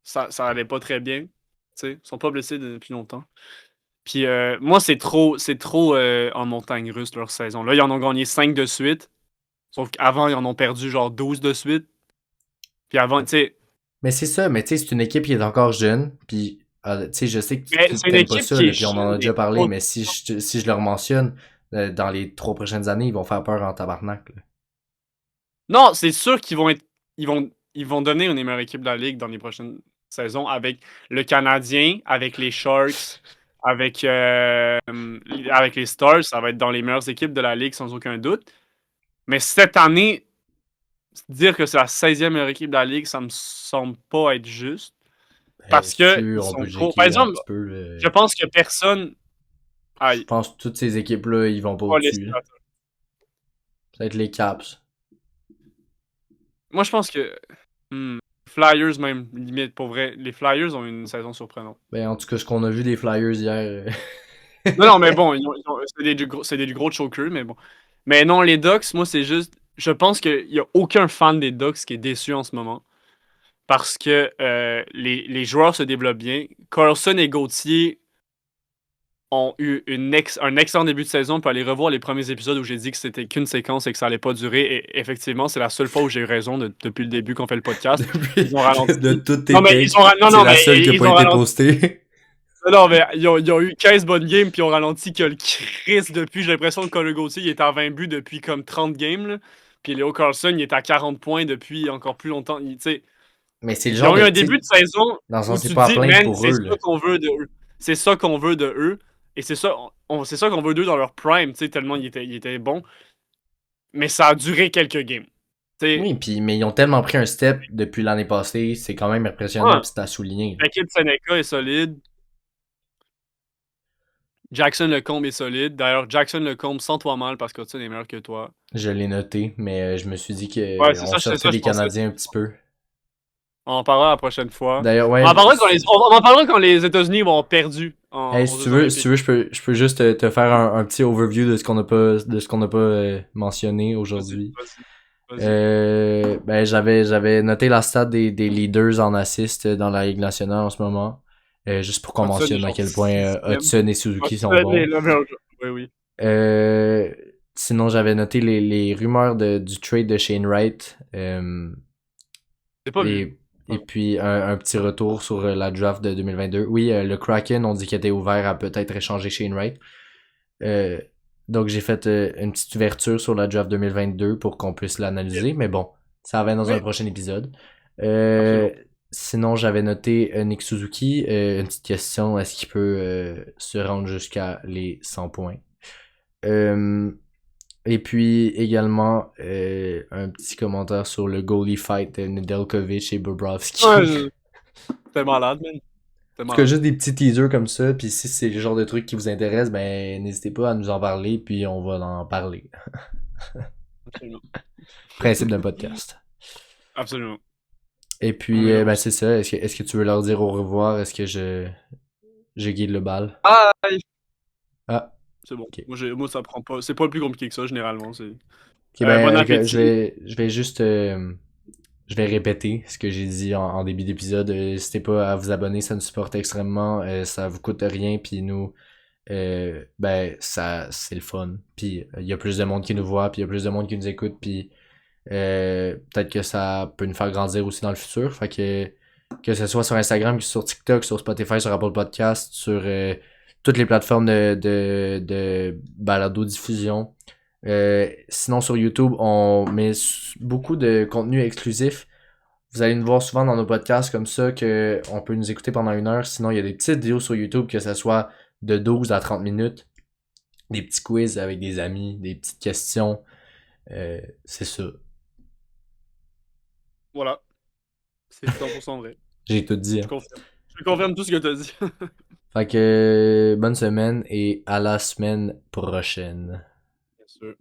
ça allait pas très bien. T'sais, ils sont pas blessés depuis longtemps. Puis moi, c'est trop en montagne russe leur saison. Là, ils en ont gagné 5 de suite. Sauf qu'avant, ils en ont perdu genre 12 de suite. Puis avant, tu sais. Mais c'est ça, mais tu sais, c'est une équipe qui est encore jeune. Puis, tu sais, je sais que tu C'est une t'aimes pas équipe ça, qui là, est puis on en a jeune déjà et parlé, mais si je leur mentionne, dans les 3 prochaines années, ils vont faire peur en tabarnak. Là. Non, c'est sûr qu'ils vont être. Ils vont donner une des meilleures équipes de la Ligue dans les prochaines saisons avec le Canadien, avec les Sharks, avec les Stars. Ça va être dans les meilleures équipes de la Ligue sans aucun doute. Mais cette année, dire que c'est la 16e meilleure équipe de la Ligue, ça me semble pas être juste. Parce que ils On sont peut trop. Par checker un exemple, petit peu. je pense que personne. Je pense que toutes ces équipes-là, ils vont pas au-dessus. Peut-être les Caps. Moi, je pense que. Flyers, même, limite, pour vrai. Les Flyers ont une saison surprenante. Ben, en tout cas, ce qu'on a vu des Flyers hier. Non, mais bon, c'est des gros chokers, mais bon. Mais non, les Ducks, moi, c'est juste. Je pense qu'il n'y a aucun fan des Ducks qui est déçu en ce moment. Parce que les joueurs se développent bien. Carlson et Gauthier ont eu un excellent début de saison. On peut aller revoir les premiers épisodes où j'ai dit que c'était qu'une séquence et que ça allait pas durer. Et effectivement, c'est la seule fois où j'ai eu raison depuis le début qu'on fait le podcast. Ils ont ralenti. De toutes tes Non, mais takes, c'est la seule qui a pas été postée. Non, mais ils ont eu 15 bonnes games puis ils ont ralenti que le Chris depuis. J'ai l'impression que Connor Gauthier il est à 20 buts depuis comme 30 games. Là. Puis Leo Carlson il est à 40 points depuis encore plus longtemps. Mais c'est le Ils genre ont eu un début de saison dans le où sens, c'est tu pas à dis, plaindre man, pour c'est eux. ça qu'on veut de eux. C'est ça qu'on veut de eux. Et c'est ça, c'est ça qu'on veut d'eux dans leur prime, tellement ils étaient bons. Mais ça a duré quelques games. Oui, mais ils ont tellement pris un step depuis l'année passée, c'est quand même impressionnant, puis c'est à souligner. L'équipe Seneca est solide. Jackson Lecombe est solide. D'ailleurs, Jackson Lecombe, sens-toi mal parce que Hudson est meilleur que toi. Je l'ai noté, mais je me suis dit Ouais, qu'on sortait les Canadiens un petit peu. On en parlera la prochaine fois. D'ailleurs, ouais. On en parlera quand les États-Unis vont perdu. Si tu veux, je peux juste te faire un petit overview de ce qu'on n'a pas mentionné aujourd'hui. J'avais noté la stat des leaders en assist dans la Ligue nationale en ce moment. Juste pour qu'on mentionne à quel point Hudson et Suzuki sont bons. Oui. Sinon, j'avais noté les rumeurs du trade de Shane Wright. C'est pas vu. Et puis un petit retour sur la draft de 2022. Oui, le Kraken, on dit qu'il était ouvert à peut-être échanger Shane Wright. Donc j'ai fait une petite ouverture sur la draft 2022 pour qu'on puisse l'analyser. Mais bon, ça va dans un prochain épisode. Sinon, j'avais noté Nick Suzuki. Une petite question, est-ce qu'il peut se rendre jusqu'à les 100 points? Et puis également un petit commentaire sur le goalie fight de Nedeljkovic et Bobrovsky. T'es malade, man. En tout cas, juste des petits teasers comme ça, puis si c'est le genre de truc qui vous intéresse, ben n'hésitez pas à nous en parler, puis on va en parler. Absolument. Principe d'un podcast. Absolument. Et puis, ben c'est ça. Est-ce que tu veux leur dire au revoir? Est-ce que je guide le bal? Bye! Ah. C'est bon. Okay. Moi, ça prend pas. C'est pas plus compliqué que ça, généralement. Ok, Bon je appétit. vais juste je vais répéter ce que j'ai dit en début d'épisode. N'hésitez pas à vous abonner, ça nous supporte extrêmement. Ça vous coûte rien, puis nous, ça c'est le fun. Puis il y a plus de monde qui nous voit, puis il y a plus de monde qui nous écoute, puis peut-être que ça peut nous faire grandir aussi dans le futur. Fait que ce soit sur Instagram, que sur TikTok, sur Spotify, sur Apple Podcast, sur toutes les plateformes de balado-diffusion. Sinon sur YouTube, on met beaucoup de contenu exclusif. Vous allez nous voir souvent dans nos podcasts comme ça que on peut nous écouter pendant 1 heure. Sinon, il y a des petites vidéos sur YouTube, que ce soit de 12 à 30 minutes. Des petits quiz avec des amis, des petites questions. C'est ça. Voilà. C'est 100% vrai. J'ai tout dit. Hein. Je confirme tout ce que tu as dit. Fait que bonne semaine et à la semaine prochaine. Bien sûr.